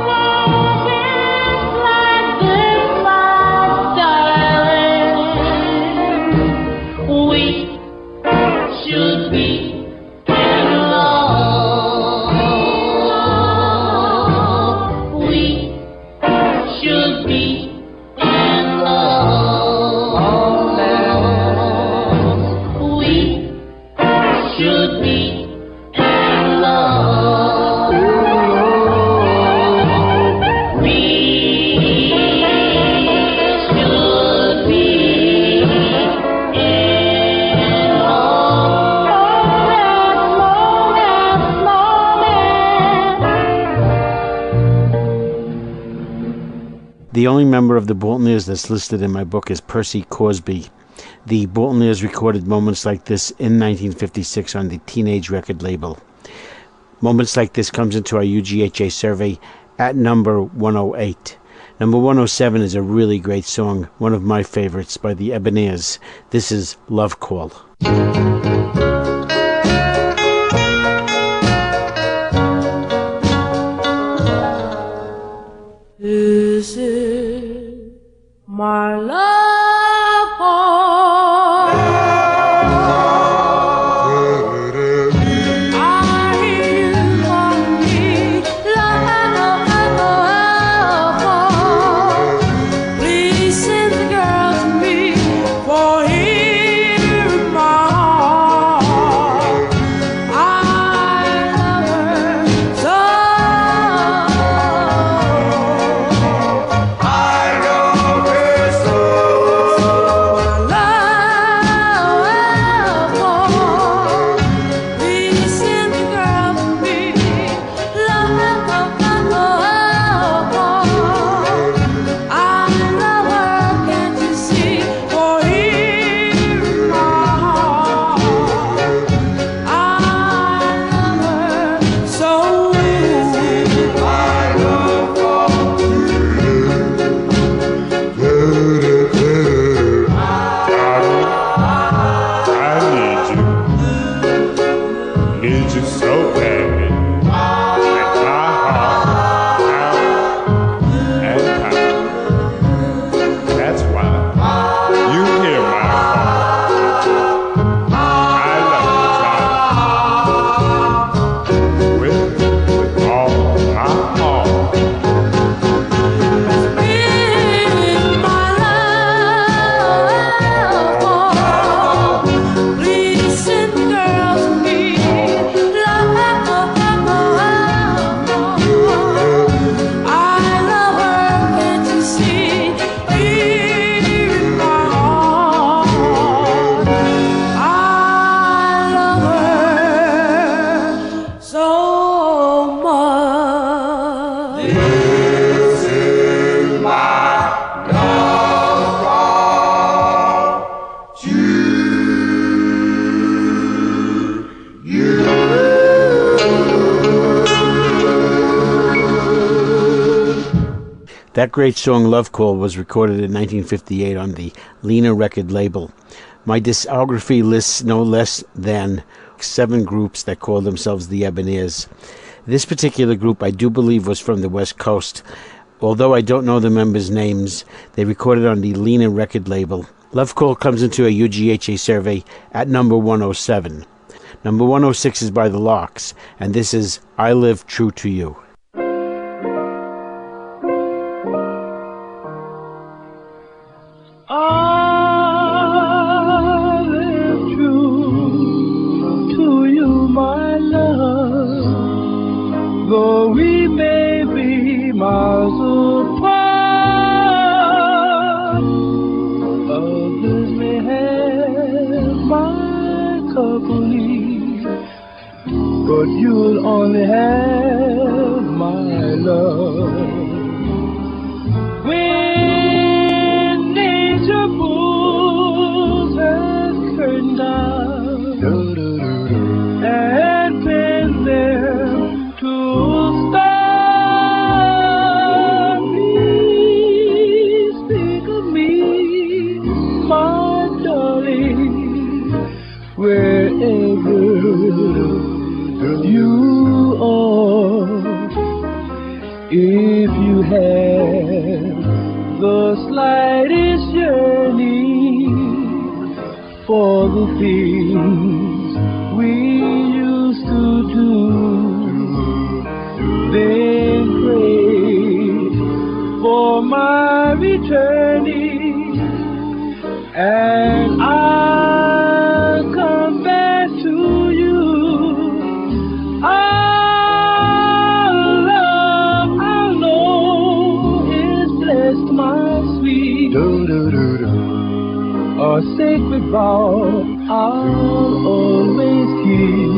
Moments like this, my darling, we should be in love. We should be in love. We should be in love. We should be in love. The only member of the Boltoneers that's listed in my book is Percy Crosby. The Boltoneers recorded Moments Like This in 1956 on the Teenage record label. Moments Like This comes into our UGHA survey at number 108. Number 107 is a really great song, one of my favorites, by the Eboniers. This is Love Call. This is my love call. I hear you calling me love call. Please send the girl to me for hearing my heart. I love her so. I love her so. That great song, Love Call, was recorded in 1958 on the Lena record label. My discography lists no less than 7 groups that call themselves the Eboniers. This particular group, I do believe, was from the West Coast. Although I don't know the members' names, they recorded on the Lena record label. Love Call comes into a UGHA survey at number 107. Number 106 is by the Larks, and this is I Live True to You. I live true to you, my love, though we may be miles apart. Others may have my company, but you'll only have my love. When nature pulls her curtain down and pins them to stars, please speak of me, my darling, wherever you are. If you have the slightest yearning for the things we used to do, then pray for my returning, and I'll come back to you. Our love, I know, is blessed, my sweet. A sacred vow I'll always keep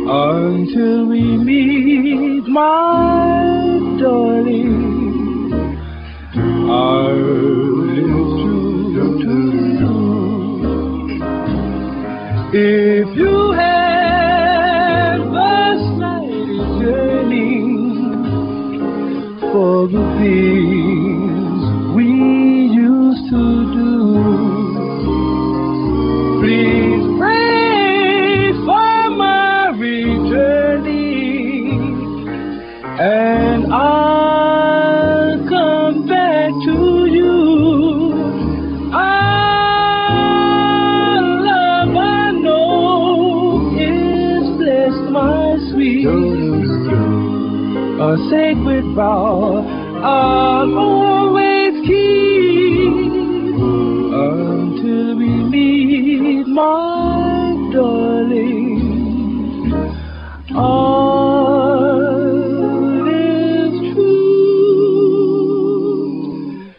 until we meet, my darling. I'll live true to you. If you have the slightest yearning for the things we used to do, please pray for my returning, and I'll come back to you. Our love, I know, is blessed, my sweet. A sacred vow I'll always keep until we meet, my darling. All is true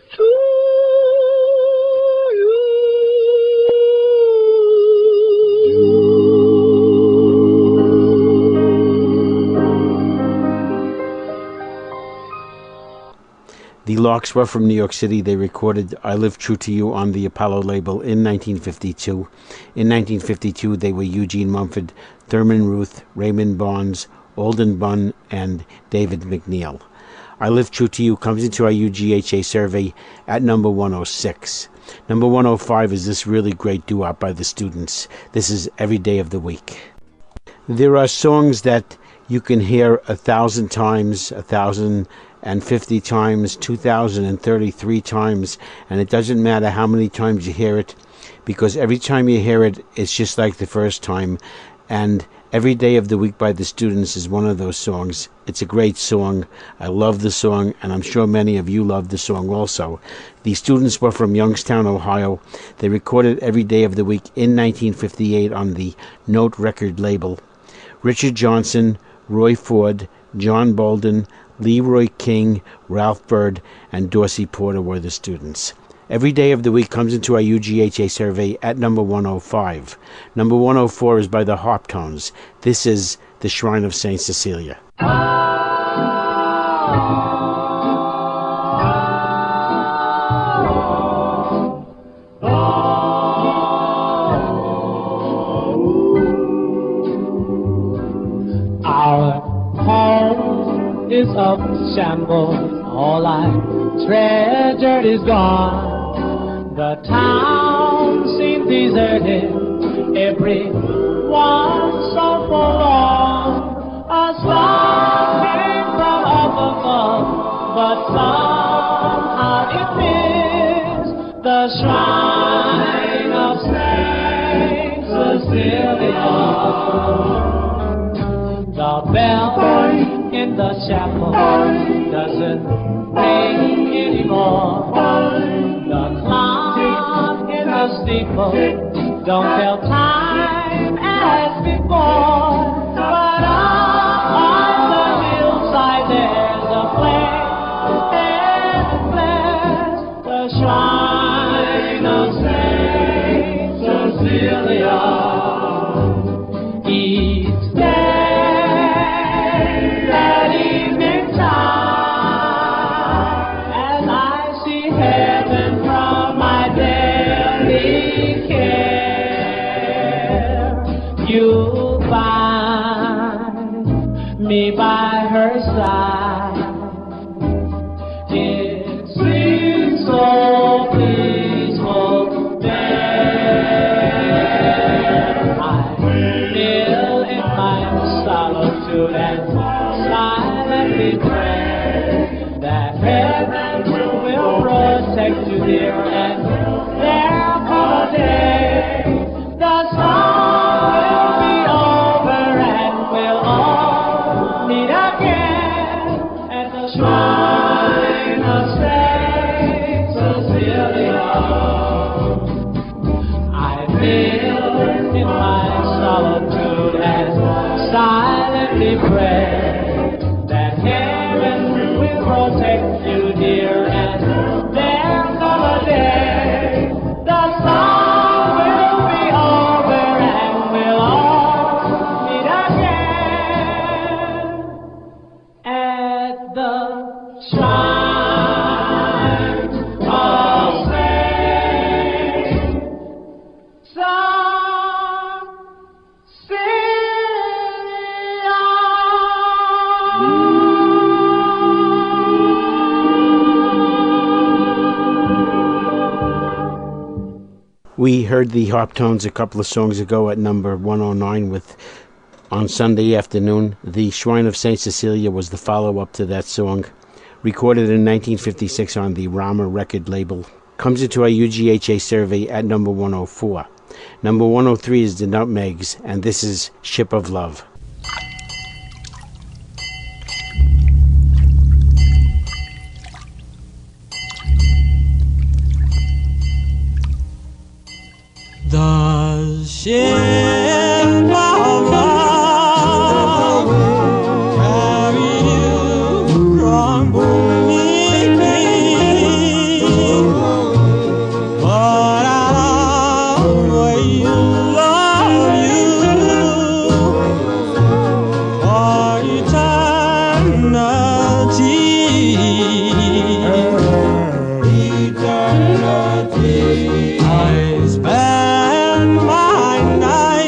to you. The Larks were from New York City. They recorded I Live True to You on the Apollo label in 1952. In 1952, they were Eugene Mumford, Thurman Ruth, Raymond Barnes, Alden Bunn, and David McNeil. I Live True to You comes into our UGHA survey at number 106. Number 105 is this really great doo-wop by the Students. This is Every Day of the Week. There are songs that you can hear 1,000 times, 1,050 times, 2,033 times, and it doesn't matter how many times you hear it, because every time you hear it, it's just like the first time. And Every Day of the Week by the Students is one of those songs. It's a great song. I love the song, and I'm sure many of you love the song also. The Students were from Youngstown, Ohio. They recorded Every Day of the Week in 1958 on the Note record label. Richard Johnson, Roy Ford, John Bolden, Leroy King, Ralph Bird, and Dorsey Porter were the Students. Every Day of the Week comes into our UGHA survey at number 105. Number 104 is by the Harp Tones. This is The Shrine of St. Cecilia. Our home is of shambles All I treasured is gone. The town seems deserted. Everyone so forlorn. A song came from up above, but somehow it missed the shrine of Saint Cecilia. The bell in the chapel doesn't ring anymore. The clock in the steeple don't tell time as before. But up on the hillside there's a flame, and bless the shrine of Saint Cecilia. Each day at evening time, as I see heaven from my daily care, you'll find me by her side. It seems so peaceful there. I kneel in my solitude and silently pray that heaven will protect you, dear, and there'll come a day the storm will be over and we'll all meet again at the shrine of Saint Cecilia. I kneel in my solitude and silently pray that heaven will protect you, dear, and there'll come a day the storm will be over and we'll all meet again at the shrine of Saint We heard the Harp Tones a couple of songs ago at number 109 with On Sunday Afternoon. The Shrine of St. Cecilia was the follow-up to that song, recorded in 1956 on the Rama record label. Comes into our UGHA survey at number 104. Number 103 is the Nutmegs, and this is Ship of Love. The ship of love carry you from beneath me, but I'll always love you for eternity. Eternity. I spend my night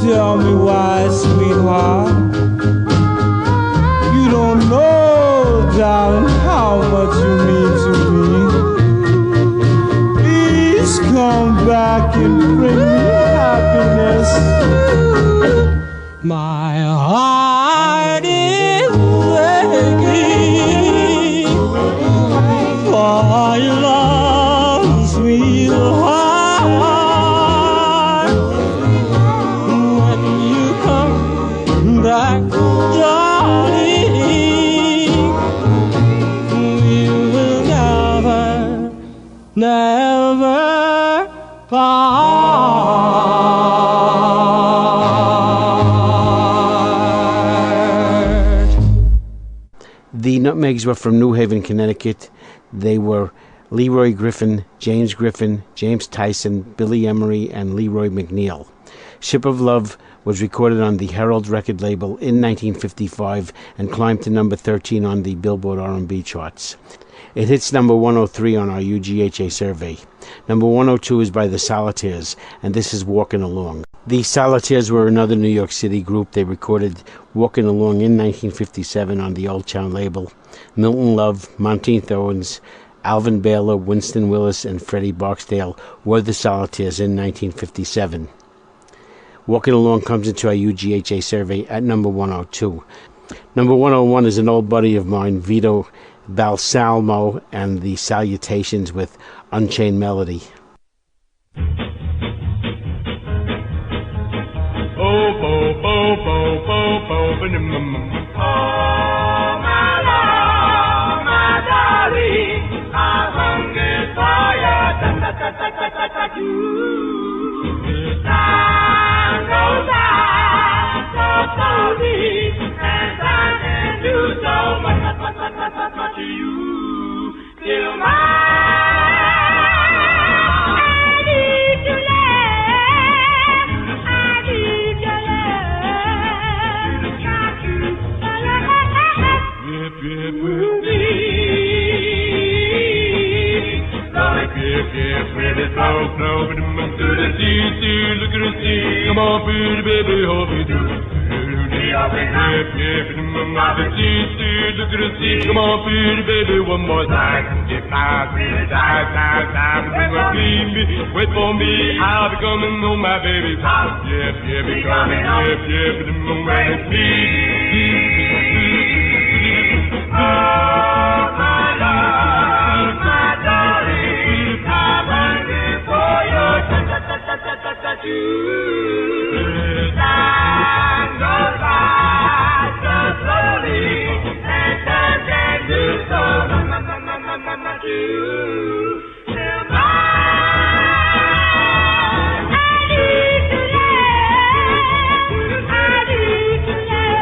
tell me why, sweetheart. You don't know, darling, how much you mean to me. Please come back and bring me happiness. My heart is aching for your love, sweetheart. When you come back, darling, we will never part. The Nutmegs were from New Haven, Connecticut. They were Leroy Griffin, James Tyson, Billy Emery, and Leroy McNeil. Ship of Love was recorded on the Herald record label in 1955 and climbed to number 13 on the Billboard R&B charts. It hits number 103 on our UGHA survey. Number 102 is by the Solitaires, and this is Walking Along. The Solitaires were another New York City group. They recorded Walking Along in 1957 on the Old Town label. Milton Love, Monteith Thorns, Alvin Baylor, Winston Willis, and Freddie Barksdale were the Solitaires in 1957. Walking Along comes into our UGHA survey at number 102. Number 101 is an old buddy of mine, Vito Balsamo, and the Salutations with Unchained Melody. Come on, pretty baby, hold me through. Come on, pretty baby, one more time. Wait for me, I'll be coming home, my baby. Be coming home. When it's me. Oh, my love, my darling, I'm waiting for you. Time goes by so slowly, and time can do so much. Till mine, I need to love, I need to love,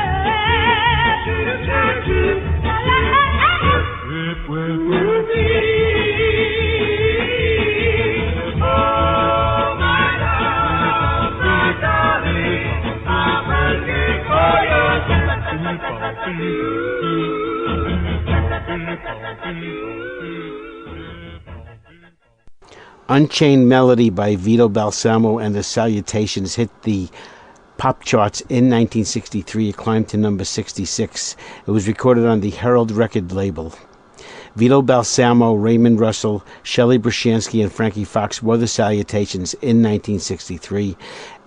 Unchained Melody by Vito Balsamo and the Salutations hit the pop charts in 1963. It climbed to number 66. It was recorded on the Herald record label. Vito Balsamo, Raymond Russell, Shelley Brushansky, and Frankie Fox were the Salutations in 1963,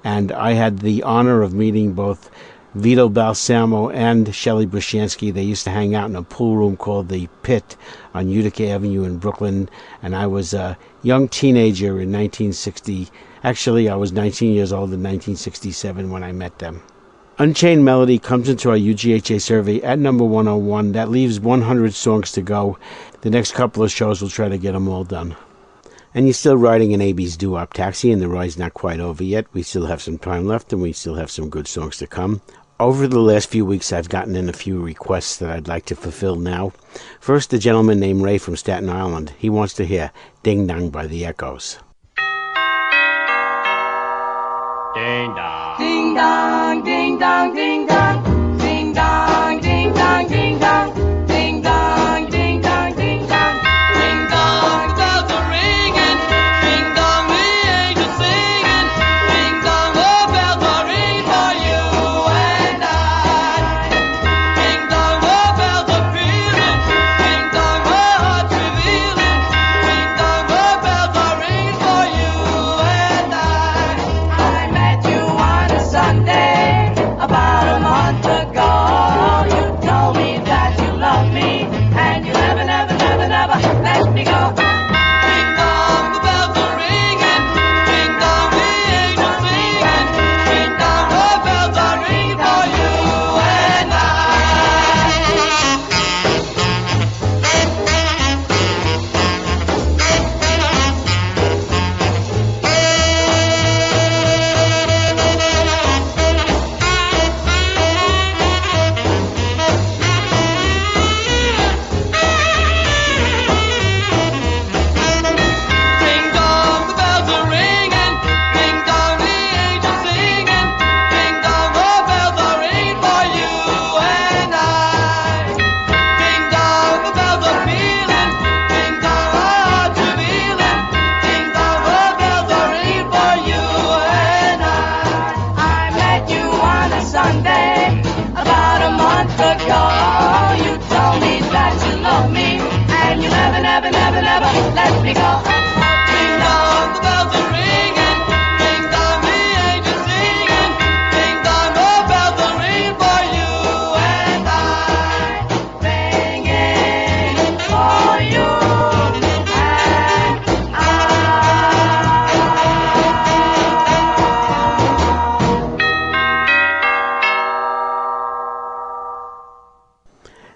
and I had the honor of meeting both Vito Balsamo and Shelley Brushansky. They used to hang out in a pool room called the Pit on Utica Avenue in Brooklyn, and I was a young teenager in 1960. Actually, I was 19 years old in 1967 when I met them. Unchained Melody comes into our UGHA survey at number 101. That leaves 100 songs to go. The next couple of shows we'll try to get them all done. And you're still riding in Abie's DooWop Taxi, and the ride's not quite over yet. We still have some time left, and we still have some good songs to come. Over the last few weeks, I've gotten in a few requests that I'd like to fulfill now. First, a gentleman named Ray from Staten Island. He wants to hear Ding Dong by the Echoes. Ding dong. Ding dong, ding dong, ding dong. Ding dong, ding dong, ding dong. Ding dong, ding dong, ding dong. Ding dong, bells are ringing. Ding dong, the angels singing. Ding dong, oh bells are ringing.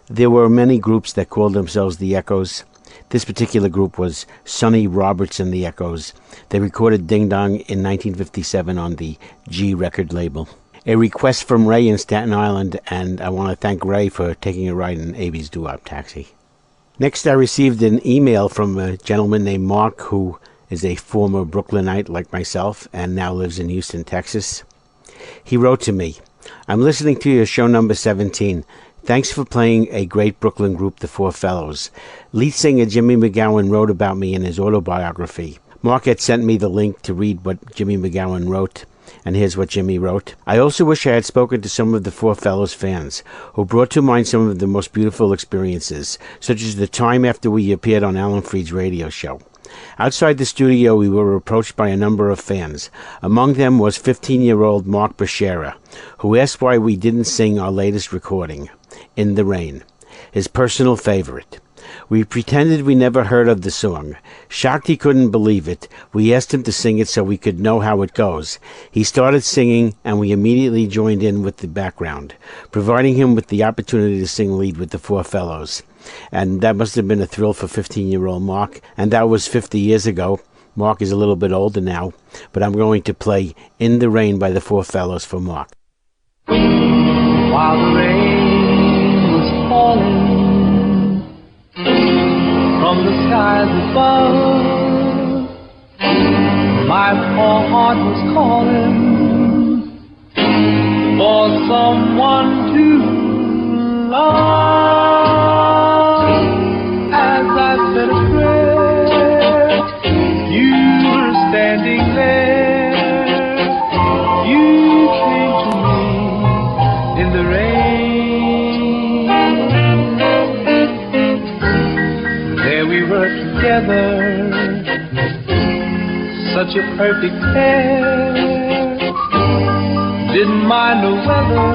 There were many groups that called themselves the Echoes. This particular group was Sonny Roberts and the Echoes. They recorded Ding Dong in 1957 on the G record label. A request from Ray in Staten Island, and I want to thank Ray for taking a ride in Abie's DooWop taxi. Next, I received an email from a gentleman named Mark, who is a former Brooklynite like myself and now lives in Houston, Texas. He wrote to me, "I'm listening to your show number 17. Thanks for playing a great Brooklyn group, the Four Fellows. Lead singer Jimmy McGowan wrote about me in his autobiography. Mark had sent me the link to read what Jimmy McGowan wrote, and here's what Jimmy wrote. I also wish I had spoken to some of the Four Fellows fans, who brought to mind some of the most beautiful experiences, such as the time after we appeared on Alan Freed's radio show. Outside the studio, we were approached by a number of fans. Among them was 15-year-old Mark Bashera, who asked why we didn't sing our latest recording, In the Rain, his personal favorite. We pretended we never heard of the song. Shocked he couldn't believe it, we asked him to sing it so we could know how it goes. He started singing, and we immediately joined in with the background, providing him with the opportunity to sing lead with the Four Fellows. And that must have been a thrill for 15-year-old Mark, and that was 50 years ago. Mark is a little bit older now, but I'm going to play In the Rain by the Four Fellows for Mark. While the rain was falling from the skies above, my poor heart was calling for someone to love. As I said a prayer, you were standing there. You came to me in the rain. There we were together, such a perfect pair. Didn't mind the weather,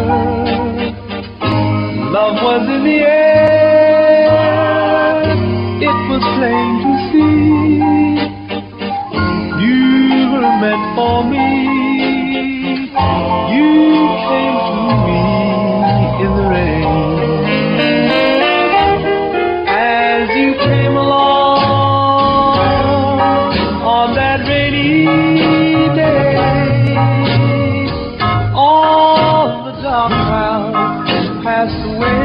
love was in the air. It was plain to see you were meant for me. You came to me in the rain. As you came along on that rainy day, all the dark clouds passed away.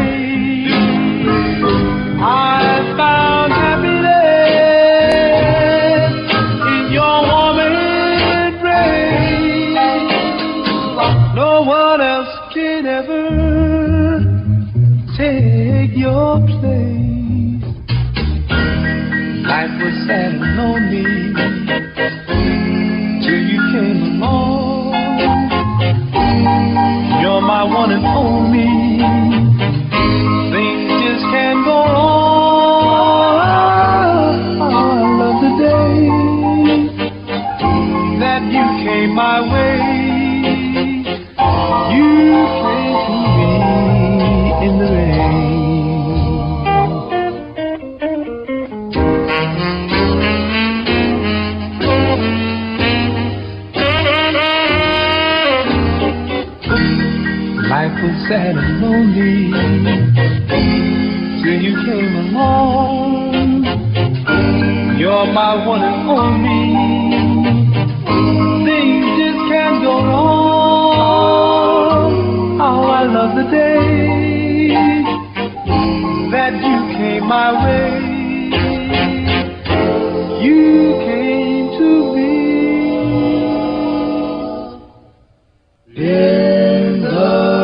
I found happiness in your warm embrace. No one else can ever take your place. Life was sad and lonely till you came along. You're my one and only. Things just can't go on. I love the day that you came my way. You came to me in the rain. Life was sad and lonely till you came along. You're my one and only. Things just can't go wrong. Oh, I love the day that you came my way. You came to me in the rain.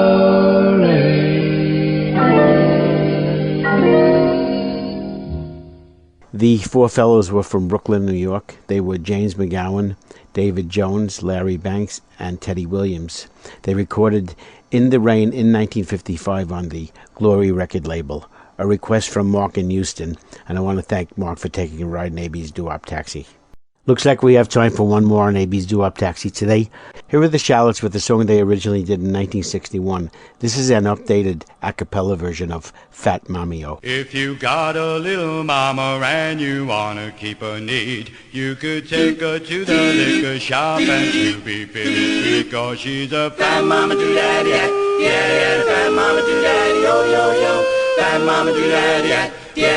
The Four Fellows were from Brooklyn, New York. They were James McGowan, David Jones, Larry Banks, and Teddy Williams. They recorded In the Rain in 1955 on the Glory record label. a request from Mark in Houston, and I want to thank Mark for taking a ride in Abie's DooWop Taxi. Looks like we have time for one more on Abie's DooWop Taxi today. Here are the Shallots with the song they originally did in 1961. This is an updated a cappella version of Fat Mammy-O. If you got a little mama and you wanna keep her neat, you could take her to the liquor shop and she'll be feeling sweet, 'cause she's a fat mama do daddy, yeah, yeah, fat mama do daddy, yo, yo, yo, fat mama do daddy, yeah,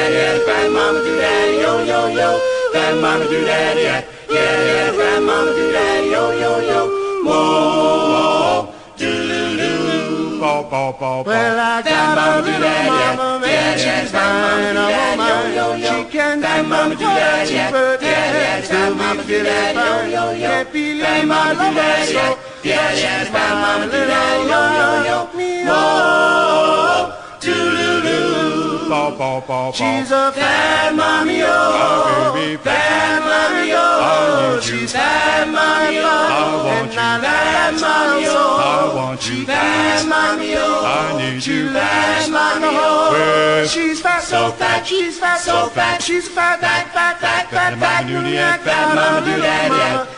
yeah, fat mama do daddy, yo, yo, yo, fat mama do daddy, yeah, yeah, fat mama do daddy, yo, yo, yo, whoa, doo-doo-doo, bo, bo, bo, bo. Well, I got a little mama, man, she's fine, a woman. She can do my heart, cheaper than to be feeling fine. Can't believe my lover so, but she's my little mama. Oh, doo-doo-doo, Bo, bo, bo, bo. she's a fat mommy, oh, baby, fat mommy, oh, she's fat mommy, oh, and I like mommy, oh, I want you fat mommy, oh, I need you fat mommy, oh, Well, she's fat, so fat, she's fat, so fat, she's fat, fat, fat, fat, fat, fat, fat mama do that,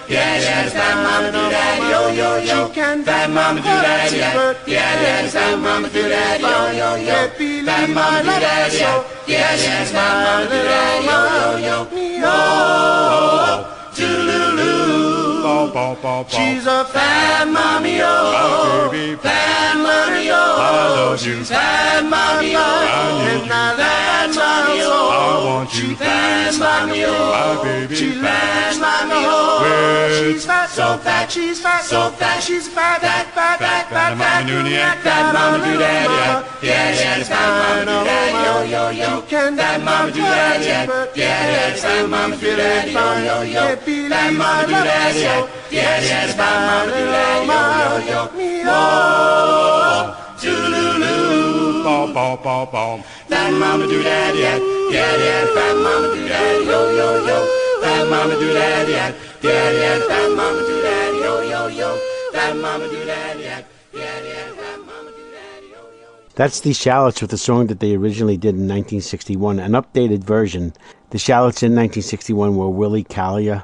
yeah, yeah, fat mama do that, yo, yo, yo, she can fat mama do that, yeah, yeah, fat mama do that, yo, yo, yo, fat mama do that, yeah, yeah, fat mama do that, yo, yo, yo, oh, doo-doo-doo, bo, bo, bo, bo. she's a fat mommy, oh, baby, fat mommy, I oh, love you, fat mommy, oh, and I like mommy, I oh, want you, fat mommy, oh, my baby, she likes mommy, oh, Well, she's fat, so fat, she's fat, so fat, she's fat, fat, fat, fat, fat, fat, fat mama do that, yeah, yeah, fat mama do that, yo, yo, yo, fat mama do that, yeah, fat mama do that, yo, yo, yo, fat mama do that, yeah, fat mama do that, yo, yo, yo, whoa, doo-doo-doo, bo, bo, bo, bo, fat mama do that, yeah, fat mama do that, yo, yo, yo, fat mama do that, yeah, fat mama do that, yo, yo, yo, fat mama do that, yeah, fat mama do that, yo, yo. That's the Shallots with the song that they originally did in 1961, an updated version. The Shallots in 1961 were Willie Callier,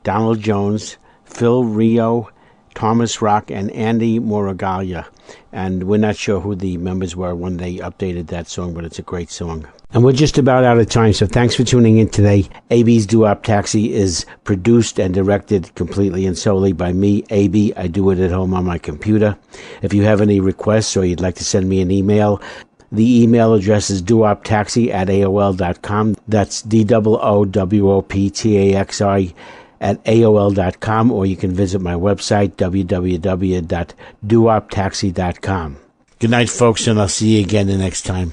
Donald Jones, Phil Rio, Thomas Rock, and Andy Moragalia. And we're not sure who the members were when they updated that song, but it's a great song. And we're just about out of time, so thanks for tuning in today. Abie's DooWop Taxi is produced and directed completely and solely by me, Abie. I do it at home on my computer. If you have any requests or you'd like to send me an email, the email address is doowoptaxi@aol.com. That's DOOWOPTAXI at AOL.com, or you can visit my website, www.doowoptaxi.com. Good night, folks, and I'll see you again the next time.